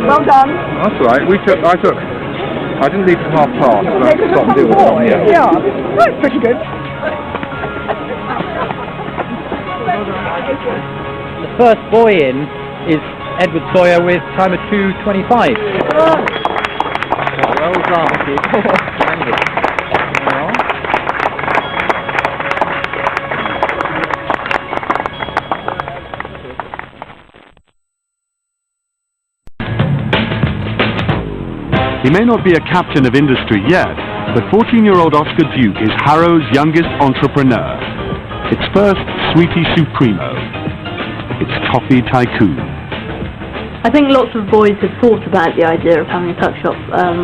Well done. That's all right. I didn't leave till past, but I stopped doing it. Yeah, that's pretty good. The first boy in is Edward Sawyer with time of 2:25. Well done. He may not be a captain of industry yet, but 14-year-old Oscar Duke is Harrow's youngest entrepreneur. It's first Sweetie Supremo. It's Toffee Tycoon. I think lots of boys had thought about the idea of having a tuck shop,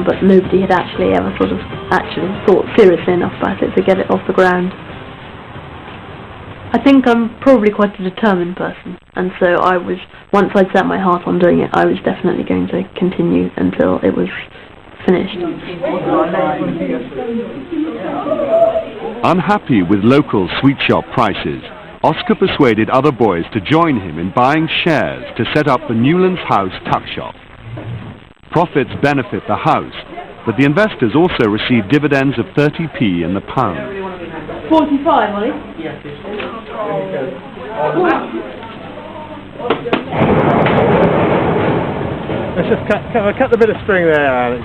but nobody had actually ever thought seriously enough about it to get it off the ground. I think I'm probably quite a determined person, and so once I'd set my heart on doing it, I was definitely going to continue until it was finished. Unhappy with local sweet shop prices, Oscar persuaded other boys to join him in buying shares to set up the Newlands House tuck shop. Profits benefit the house, but the investors also receive dividends of 30p in the pound. 45, Molly? Yes. Let's just cut the bit of string there, Alex.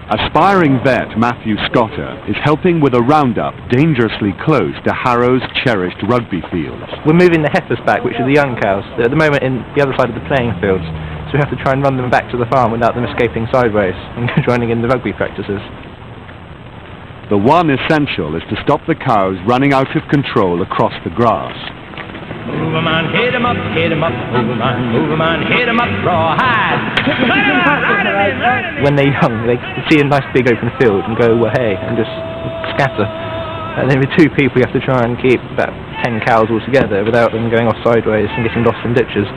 Aspiring vet Matthew Scotter is helping with a roundup dangerously close to Harrow's cherished rugby fields. We're moving the heifers back, which are the young cows. They're at the moment in the other side of the playing fields, so we have to try and run them back to the farm without them escaping sideways and joining in the rugby practices. The one essential is to stop the cows running out of control across the grass. Move 'em on, hit 'em up, hit 'em up, move 'em on, hit 'em up, rawhide. When they're young, they see a nice big open field and go, well, hey, and just scatter. And then with two people, you have to try and keep about 10 cows all together without them going off sideways and getting lost in ditches.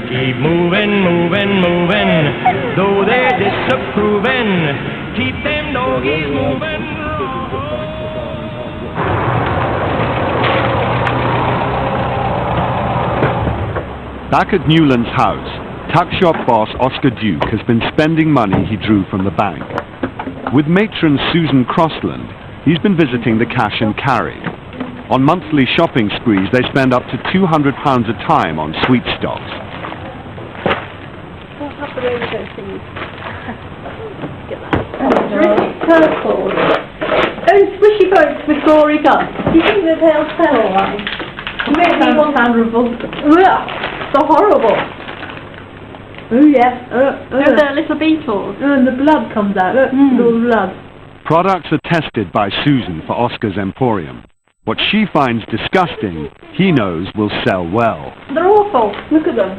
Keep moving, moving, moving, though they're disapproving. Keep them doggies moving. Back at Newland's house, tuck shop boss Oscar Duke has been spending money he drew from the bank. With matron Susan Crossland, he's been visiting the cash and carry. On monthly shopping sprees, they spend up to £200 a time on sweet stocks. Purple. Oh, squishy boats with gory guts. Do you think that they'll sell all right? You make me want to revolting. So horrible. Oh yes. They're little beetles. And the blood comes out. Look, all the blood. Products are tested by Susan for Oscar's Emporium. What she finds disgusting, he knows will sell well. They're awful. Look at them.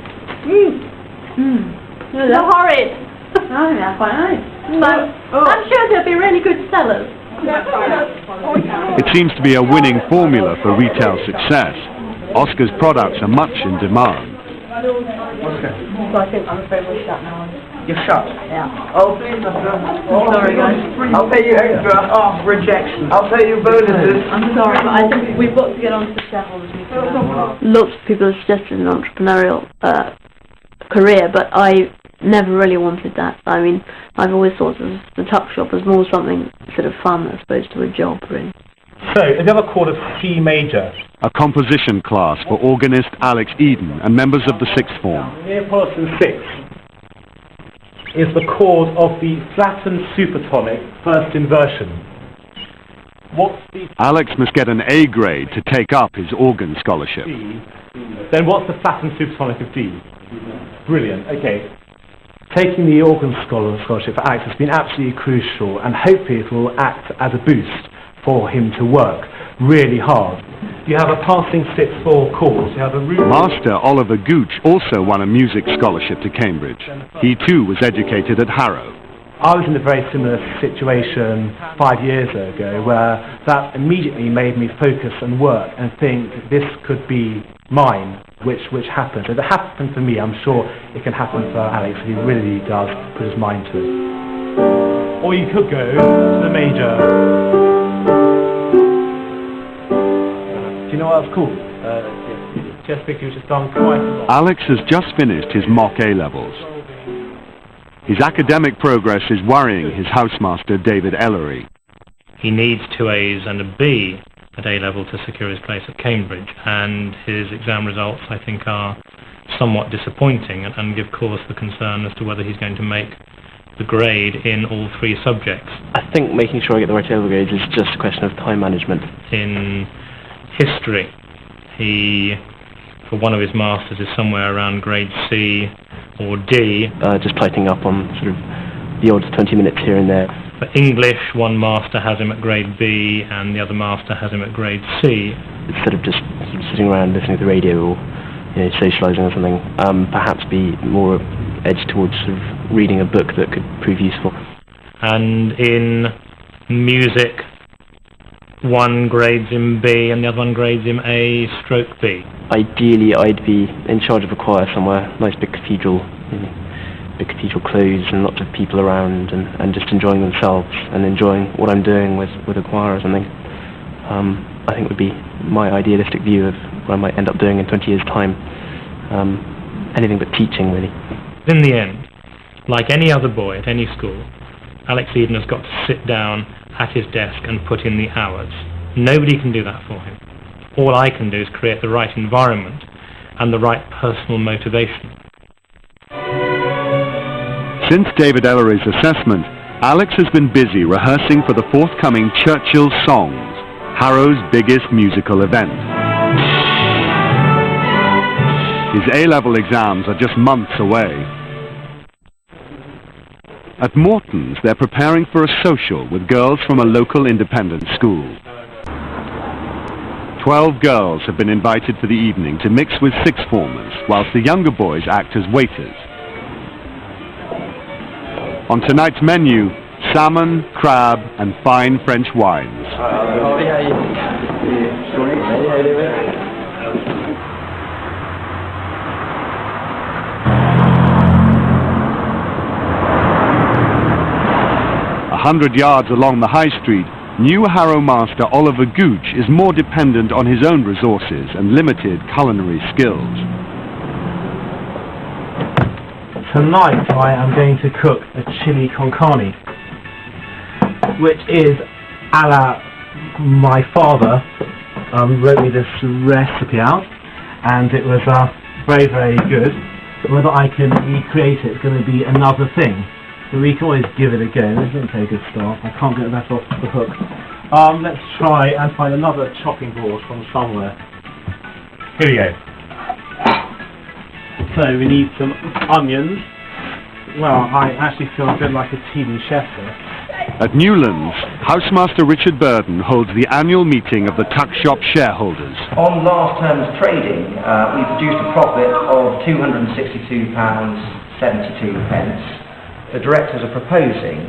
They're horrid. Oh, yeah, quite nice. I'm sure they'll be really good sellers. It seems to be a winning formula for retail success. Oscar's products are much in demand. Okay. So I think I'm afraid we're shut now. You're shut? Yeah. Oh, please, Sorry, guys. I'll pay you extra. Oh, rejection. I'll pay you bonuses. I'm sorry, but I think we've got to get on to the shareholders meeting now. Lots of people have suggested an entrepreneurial career, but I never really wanted that. I mean, I've always thought of the tuck shop as more something sort of fun as opposed to a job, really. So, have you ever called a C major? A composition class for organist Alex Eden and members of the sixth form. Neapolitan 6 is the chord of the flattened supertonic first inversion. What's the... Alex must get an A grade to take up his organ scholarship. Then what's the flattened supertonic of D? Brilliant, okay. Taking the organ scholarship for Alex has been absolutely crucial, and hopefully it will act as a boost for him to work really hard. You have a passing 6/4 course, you have a room... Master Oliver Gooch also won a music scholarship to Cambridge. He too was educated at Harrow. I was in a very similar situation 5 years ago, where that immediately made me focus and work and think this could be mine, which happened. If it happened for me, I'm sure it can happen for Alex. He really does put his mind to it. Or you could go to the major. Do you know what that's called? Just because it's done quite a lot. Alex has just finished his mock A-levels. His academic progress is worrying his housemaster David Ellery. He needs 2 A's and a B at A-level to secure his place at Cambridge, and his exam results, I think, are somewhat disappointing and give cause for concern as to whether he's going to make the grade in all 3 subjects. I think making sure I get the right A-level grades is just a question of time management. In history, he, for one of his masters, is somewhere around grade C or D. Just tightening up on sort of the odd 20 minutes here and there. For English, one master has him at grade B and the other master has him at grade C. Instead of just sort of sitting around listening to the radio or socialising or something, perhaps be more edged towards sort of reading a book that could prove useful. And in music, one grades in B and the other one grades in A/B. Ideally, I'd be in charge of a choir somewhere, nice big cathedral, big cathedral clothes and lots of people around and just enjoying themselves and enjoying what I'm doing with a choir or something. I think would be my idealistic view of what I might end up doing in 20 years' time. Anything but teaching, really. In the end, like any other boy at any school, Alex Eden has got to sit down at his desk and put in the hours. Nobody can do that for him. All I can do is create the right environment and the right personal motivation. Since David Ellery's assessment, Alex has been busy rehearsing for the forthcoming Churchill Songs, Harrow's biggest musical event. His A-level exams are just months away. At Morton's, they're preparing for a social with girls from a local independent school. 12 girls have been invited for the evening to mix with sixth formers, whilst the younger boys act as waiters. On tonight's menu, salmon, crab, and fine French wines. A 100 yards along the high street, new Harrow master Oliver Gooch is more dependent on his own resources and limited culinary skills. Tonight I am going to cook a chili con carne, which is a la my father wrote me this recipe out, and it was very, very good. Whether I can recreate it is going to be another thing. But we can always give it a go. This doesn't take a good start. I can't get that off the hook. Let's try and find another chopping board from somewhere. Here we go. So we need some onions. Well, I actually feel a bit like a TV chef here. At Newlands, Housemaster Richard Burden holds the annual meeting of the tuck shop shareholders. On last term's trading, we produced a profit of £262.72. The directors are proposing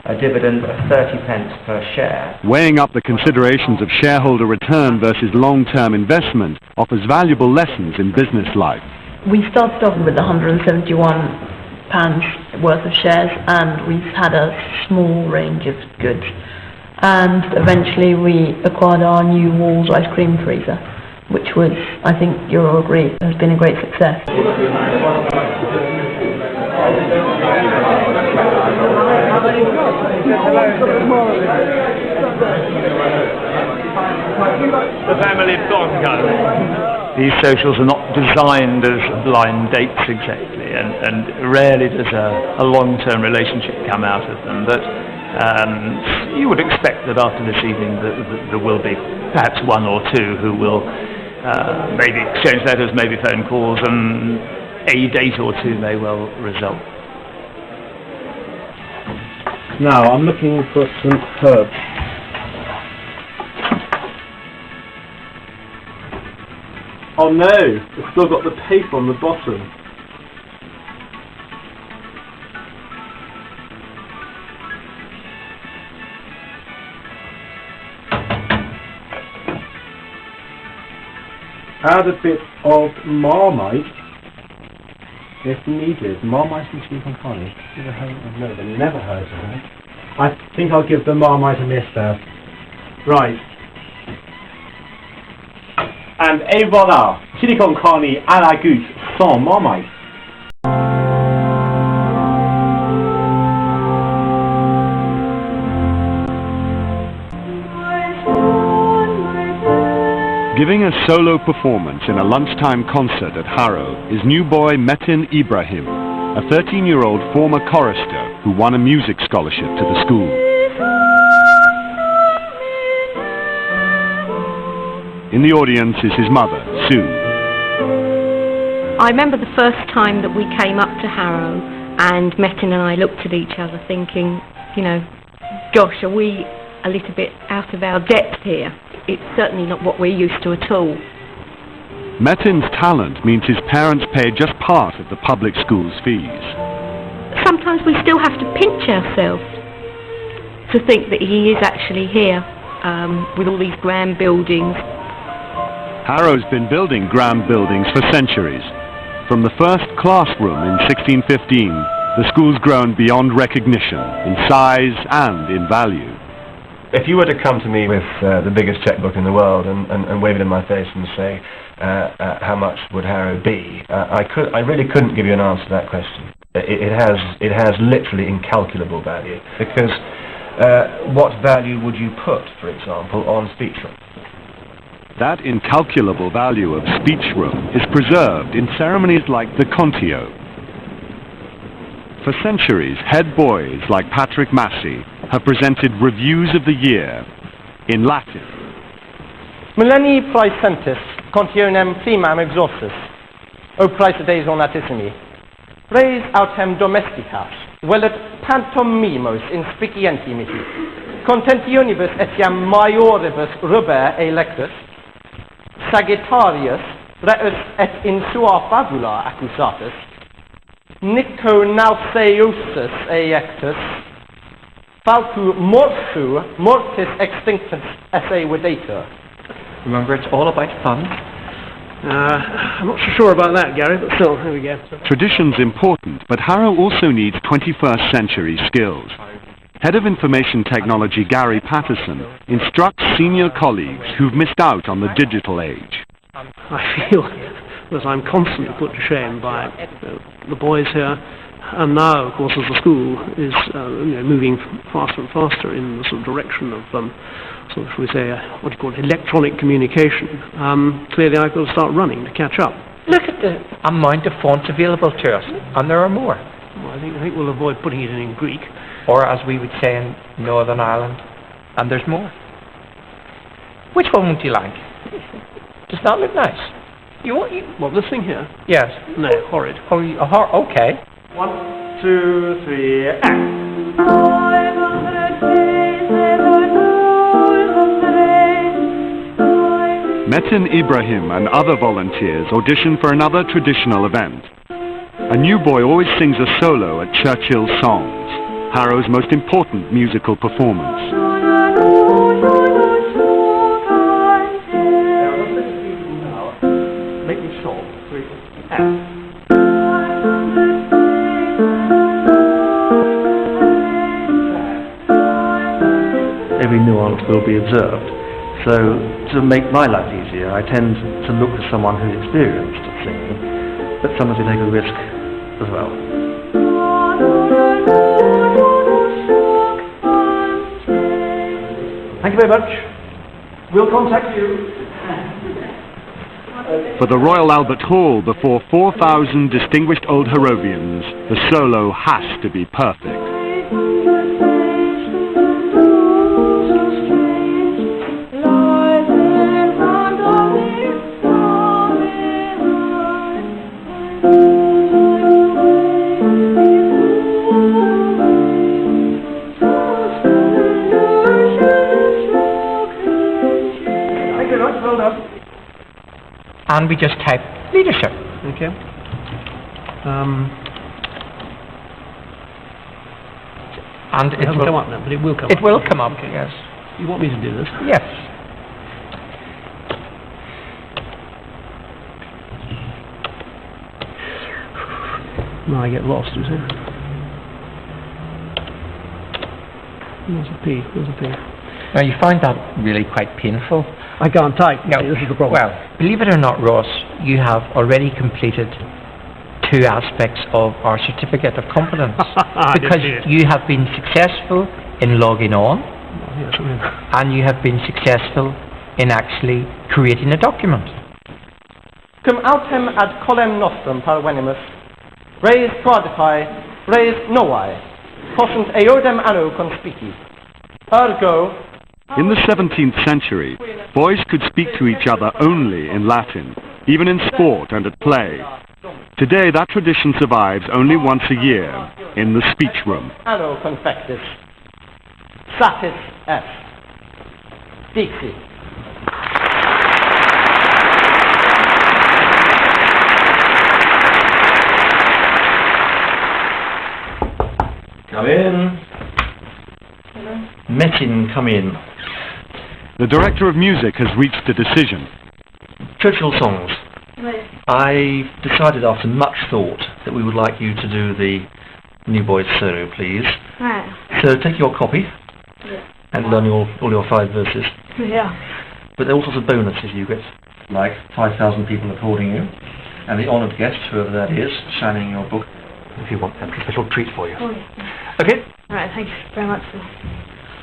a dividend of 30 pence per share. Weighing up the considerations of shareholder return versus long-term investment offers valuable lessons in business life. We started off with £171 worth of shares, and we've had a small range of goods. And eventually we acquired our new Walls ice cream freezer, which was, I think you'll all agree, has been a great success. The family of Gongo. These socials are not designed as blind dates exactly, and rarely does a long-term relationship come out of them. But you would expect that after this evening there will be perhaps one or two who will maybe exchange letters, maybe phone calls, and a date or two may well result. Now I'm looking for some herbs. Oh no, it's still got the paper on the bottom. Add a bit of Marmite if needed. Marmite and chili con carne. Never heard of it. I think I'll give the Marmite a miss there. Right. And et voilà, chili con carne à la goutte sans Marmite. Giving a solo performance in a lunchtime concert at Harrow is new boy Metin Ibrahim, a 13-year-old former chorister who won a music scholarship to the school. In the audience is his mother, Sue. I remember the first time that we came up to Harrow, and Metin and I looked at each other thinking, you know, gosh, are we a little bit out of our depth here? It's certainly not what we're used to at all. Metin's talent means his parents pay just part of the public school's fees. Sometimes we still have to pinch ourselves to think that he is actually here with all these grand buildings. Harrow's been building grand buildings for centuries. From the first classroom in 1615, the school's grown beyond recognition in size and in value. If you were to come to me with the biggest checkbook in the world and wave it in my face and say, how much would Harrow be? I really couldn't give you an answer to that question. It has literally incalculable value, because what value would you put, for example, on speech room? That incalculable value of speech room is preserved in ceremonies like the Contio. For centuries, head boys like Patrick Massey have presented reviews of the year in Latin. Millenni praesentis contionem primam exorcis, o praesedes onatissimi, res autem domesticas, velet pantomimos inspicientimiti, contentionibus etiam maioribus ruber electus, Sagittarius, reus et in sua fabula accusatus, Nico Nauseosus ejectus, falcu mortis extinctus esse videtur. Remember, it's all about fun. I'm not so sure about that, Gary, but still, here we go. Tradition's important, but Harrow also needs 21st century skills. Head of Information Technology Gary Patterson instructs senior colleagues who've missed out on the digital age. I feel that I'm constantly put to shame by the boys here, and now, of course, as the school is moving faster and faster in the sort of direction of sort of, shall we say, what do you call it, electronic communication. Clearly, I've got to start running to catch up. Look at the amount of fonts available to us, and there are more. Well, I think we'll avoid putting it in Greek. Or, as we would say in Northern Ireland, and there's more. Which one would you like? Does that look nice? What, this thing here? Yes. No, horrid. Oh, okay. 1, 2, 3, act. Metin Ibrahim and other volunteers audition for another traditional event. A new boy always sings a solo at Churchill's Songs, Harrow's most important musical performance. Make me short. 3, act. Every nuance will be observed. So, to make my life easier, I tend to look for someone who's experienced at singing, but someone to take a risk as well. Thank you very much. We'll contact you. For the Royal Albert Hall before 4,000 distinguished old Harrovians, the solo has to be perfect. And we just type leadership. Okay. And it hasn't come up now, but it will come up. It will come up, okay. Yes. You want me to do this? Yes. No, I get lost, you see. There's a P, there's a P. Now, you find that really quite painful. I can't type. No. This is the problem. Well, believe it or not, Ross, you have already completed 2 aspects of our certificate of competence because you have been successful in logging on, and you have been successful in actually creating a document. Cum autem ad colem nostrum parvenimus, res quadripae, res novae, possunt eodem anno conspici. Ergo, in the 17th century, boys could speak to each other only in Latin, even in sport and at play. Today, that tradition survives only once a year, in the speech room. Anno confectus, satis est, dixi. Come in. Metin, come in. The director of music has reached a decision. Churchill Songs. I decided after much thought that we would like you to do the New Boys solo, please. Right. So take your copy and learn all your 5 verses. Yeah. But there are all sorts of bonuses you get, like 5,000 people applauding you, and the honoured guest, whoever that is, signing your book, if you want, that's a special treat for you. Oh, yeah. Okay? All right, thank you very much.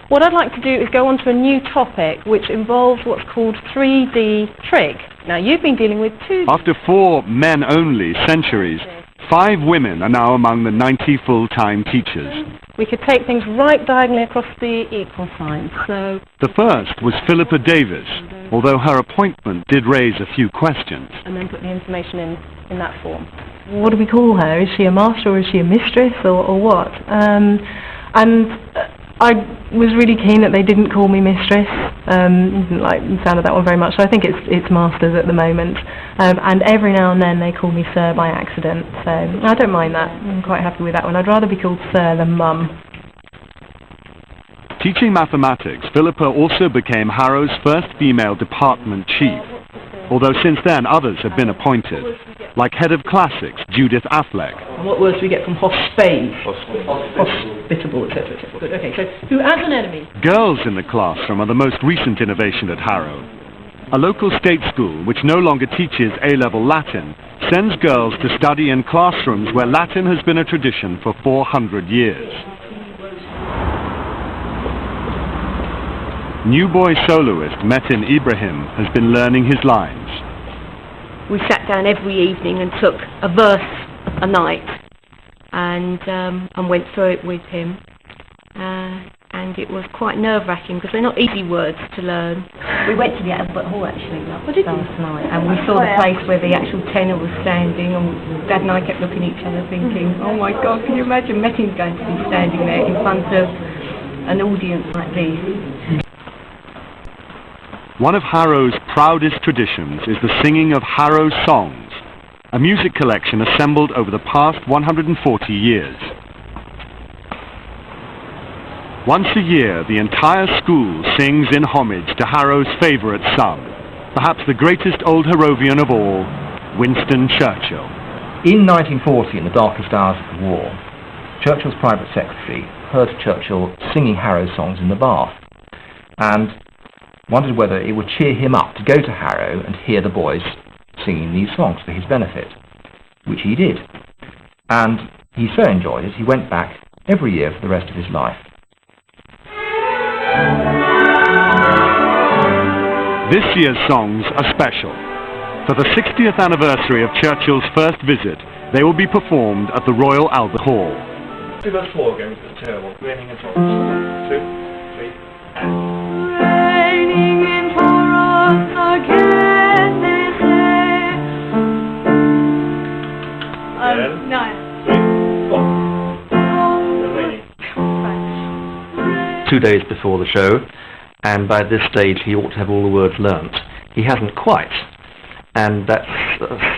What I'd like to do is go on to a new topic which involves what's called 3D trig. Now, you've been dealing with 2D. After 4 men-only centuries, 5 women are now among the 90 full-time teachers. We could take things right diagonally across the equal sign. So The first was Philippa Davis, although her appointment did raise a few questions. and then put the information in that form. what do we call her? Is she a master or is she a mistress or what? And I was really keen that they didn't call me mistress. Didn't like the sound of that one very much. So I think it's masters at the moment. And every now and then they call me sir by accident. So I don't mind that. I'm quite happy with that one. I'd rather be called sir than mum. Teaching mathematics, Philippa also became Harrow's first female department chief, although since then others have been appointed, like head of classics Judith Affleck. And what words do we get from hospitable, etc., etc. Good, okay, so who as an enemy? Girls in the classroom are the most recent innovation at Harrow. A local state school, which no longer teaches A-level Latin, sends girls to study in classrooms where Latin has been a tradition for 400 years. New boy soloist Metin Ibrahim has been learning his lines. We sat down every evening and took a verse a night and went through it with him. And it was quite nerve-wracking because they're not easy words to learn. We went to the Albert Hall actually last night, and we saw the place where the actual tenor was standing, and Dad and I kept looking at each other thinking, oh my God, can you imagine Metin's going to be standing there in front of an audience like this? One of Harrow's proudest traditions is the singing of Harrow songs, a music collection assembled over the past 140 years. Once a year, the entire school sings in homage to Harrow's favourite son, perhaps the greatest old Harrovian of all, Winston Churchill. In 1940, in the darkest hours of the war, Churchill's private secretary heard Churchill singing Harrow songs in the bath, and wondered whether it would cheer him up to go to Harrow and hear the boys singing these songs for his benefit, which he did. And he so enjoyed it, he went back every year for the rest of his life. This year's songs are special. For the 60th anniversary of Churchill's first visit, they will be performed at the Royal Albert Hall. Do those four again, it's terrible. Raining in Torrance. 2, 3, and... Raining in Torrance again, they say. No. 2 days before the show, and by this stage he ought to have all the words learnt. He hasn't quite, and that's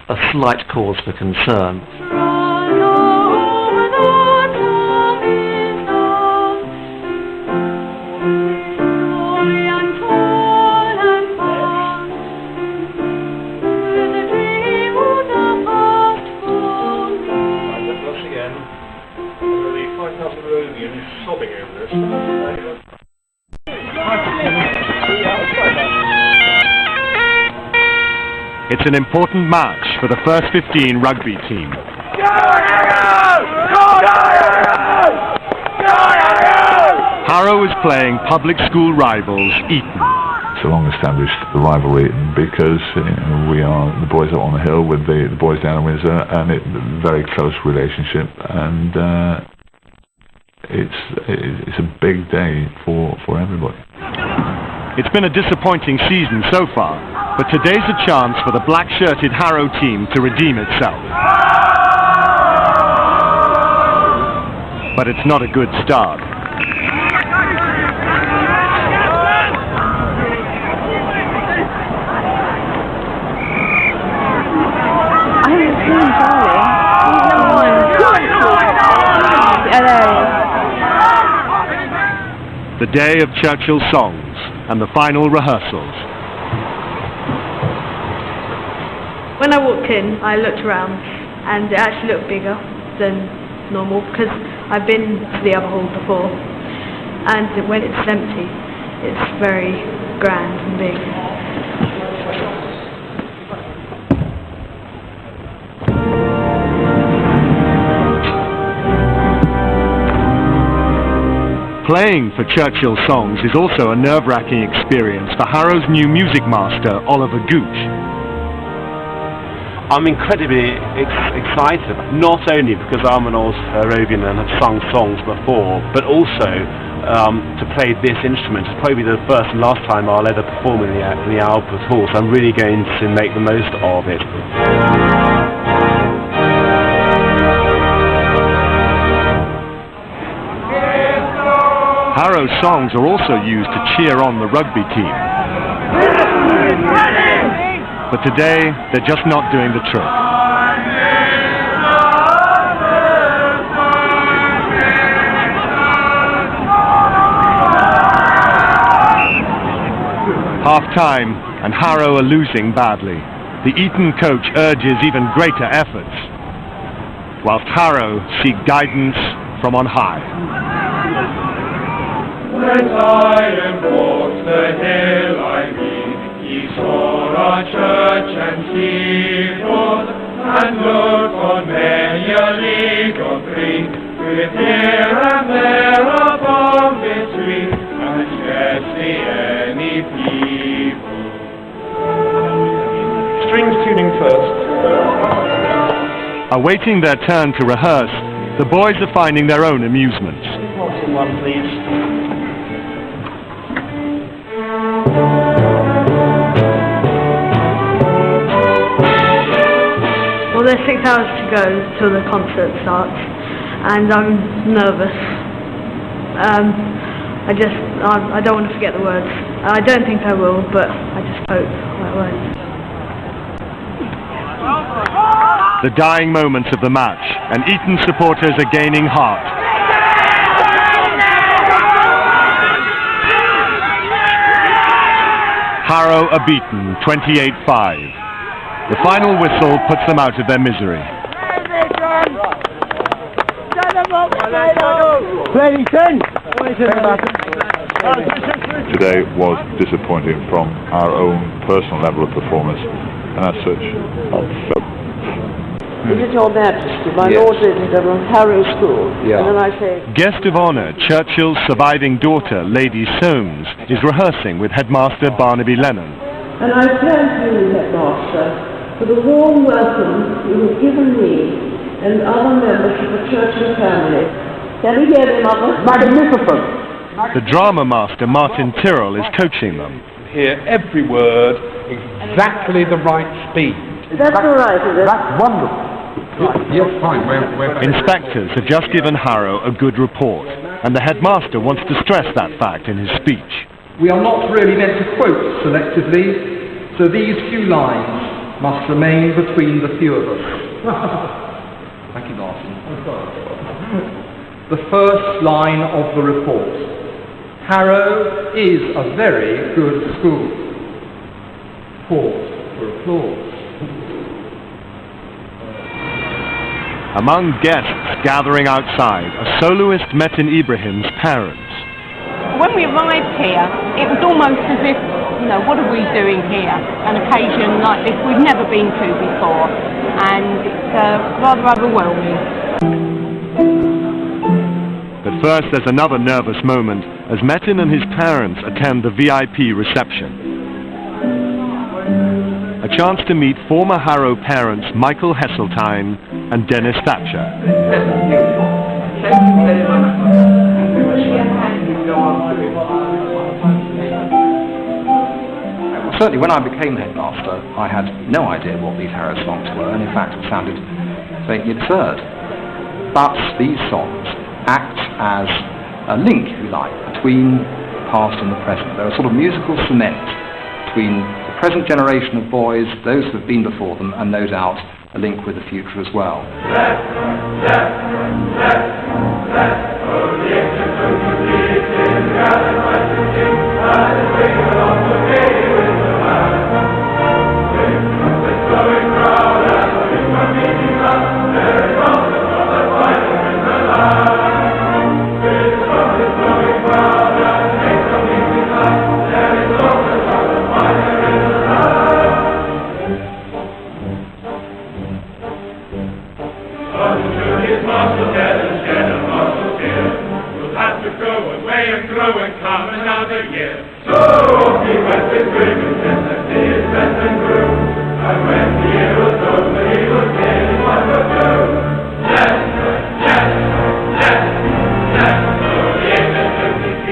a slight cause for concern. It's an important match for the first 15 rugby team. Harrow is playing public school rivals Eton. It's a long-established rivalry because we are the boys up on the hill with the boys down in Windsor, and it's a very close relationship, and it's a big day for everybody. It's been a disappointing season so far, but today's a chance for the black-shirted Harrow team to redeem itself. But it's not a good start. I haven't seen Charlie. He's number one. The day of Churchill songs and the final rehearsals. When I walked in, I looked around and it actually looked bigger than normal because I've been to the other hall before, and when it's empty, it's very grand and big. Playing for Churchill songs is also a nerve-wracking experience for Harrow's new music master, Oliver Gooch. I'm incredibly excited, not only because I'm an old Harrovian and have sung songs before, but also to play this instrument. It's probably the first and last time I'll ever perform in the Albert Hall, so I'm really going to make the most of it. Harrow songs are also used to cheer on the rugby team. But today, they're just not doing the trick. Half-time, and Harrow are losing badly. The Eton coach urges even greater efforts, whilst Harrow seek guidance from on high. When I walked the hill I mean, he saw our church and steeple, and looked on many a league of green, with here and there a palm between, and scarcely any people. Strings tuning first. Awaiting their turn to rehearse, the boys are finding their own amusements. Waltzing one, please. Well, there's 6 hours to go till the concert starts, and I'm nervous. I don't want to forget the words. I don't think I will, but I just hope I won't. The dying moments of the match, and Eton supporters are gaining heart. Harrow are beaten 28-5. The final whistle puts them out of their misery. Today was disappointing from our own personal level of performance, and as such, Is it your Majesty? My Lord Visitor of Harrow School. Yeah. And then I say... Guest of honour, Churchill's surviving daughter, Lady Soames, is rehearsing with Headmaster Barnaby Lennon. And I thank you, Headmaster, for the warm welcome you have given me and other members of the Churchill family. Can you hear me, Mother? Magnificent! The drama master, Martin Tyrrell, is coaching them. Hear every word, exactly the right speed. That's all right, is it? That's wonderful. Yes, fine. We're Inspectors have just given Harrow a good report, and the headmaster wants to stress that fact in his speech. We are not really meant to quote selectively, so these few lines must remain between the few of us. Thank you, Martin. The first line of the report. Harrow is a very good school. Pause for applause. Among guests gathering outside, a soloist met in Ibrahim's parents. When we arrived here, it was almost as if, you know, what are we doing here? An occasion like this we've never been to before, and it's rather overwhelming. But first there's another nervous moment as Metin and his parents attend the VIP reception. A chance to meet former Harrow parents Michael Hesseltine and Dennis Thatcher. Certainly when I became headmaster, I had no idea what these Harrow songs were, and in fact it sounded faintly absurd. But these songs act as a link, if you like, between the past and the present. They're a sort of musical cement between the present generation of boys, those who have been before them, and no doubt a link with the future as well.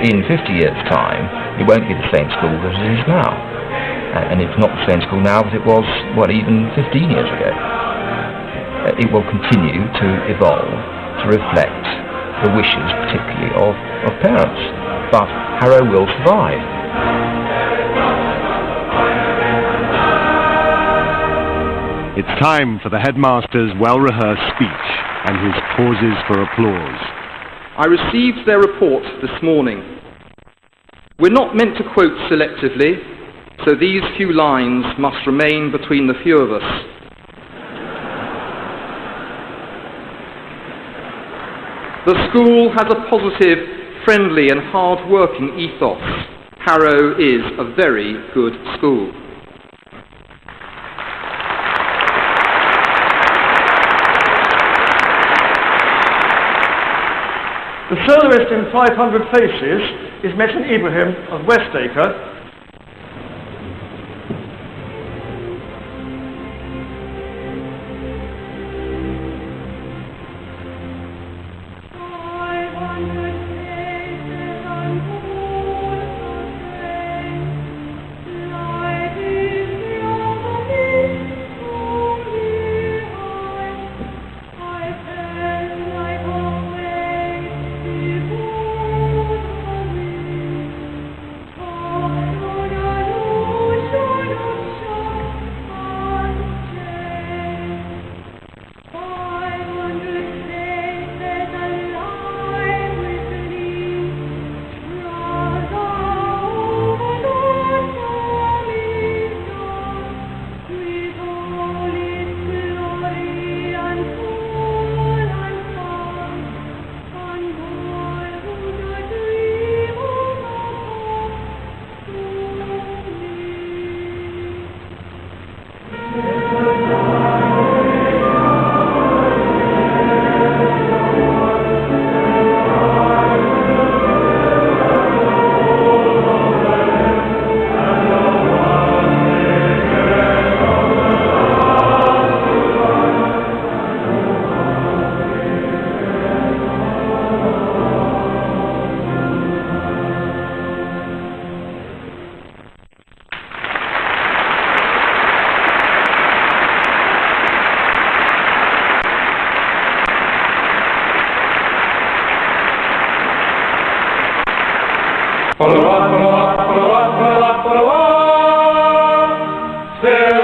In 50 years' time, it won't be the same school that it is now. And it's not the same school now as it was, well, even 15 years ago. It will continue to evolve, to reflect the wishes, particularly of parents. but Harrow will survive. It's time for the headmaster's well-rehearsed speech and his pauses for applause. I received their report this morning. We're not meant to quote selectively, so these few lines must remain between the few of us. The school has a positive, friendly and hard-working ethos. Harrow is a very good school. The soloist in 500 Faces is Metin Ibrahim of Westacre. There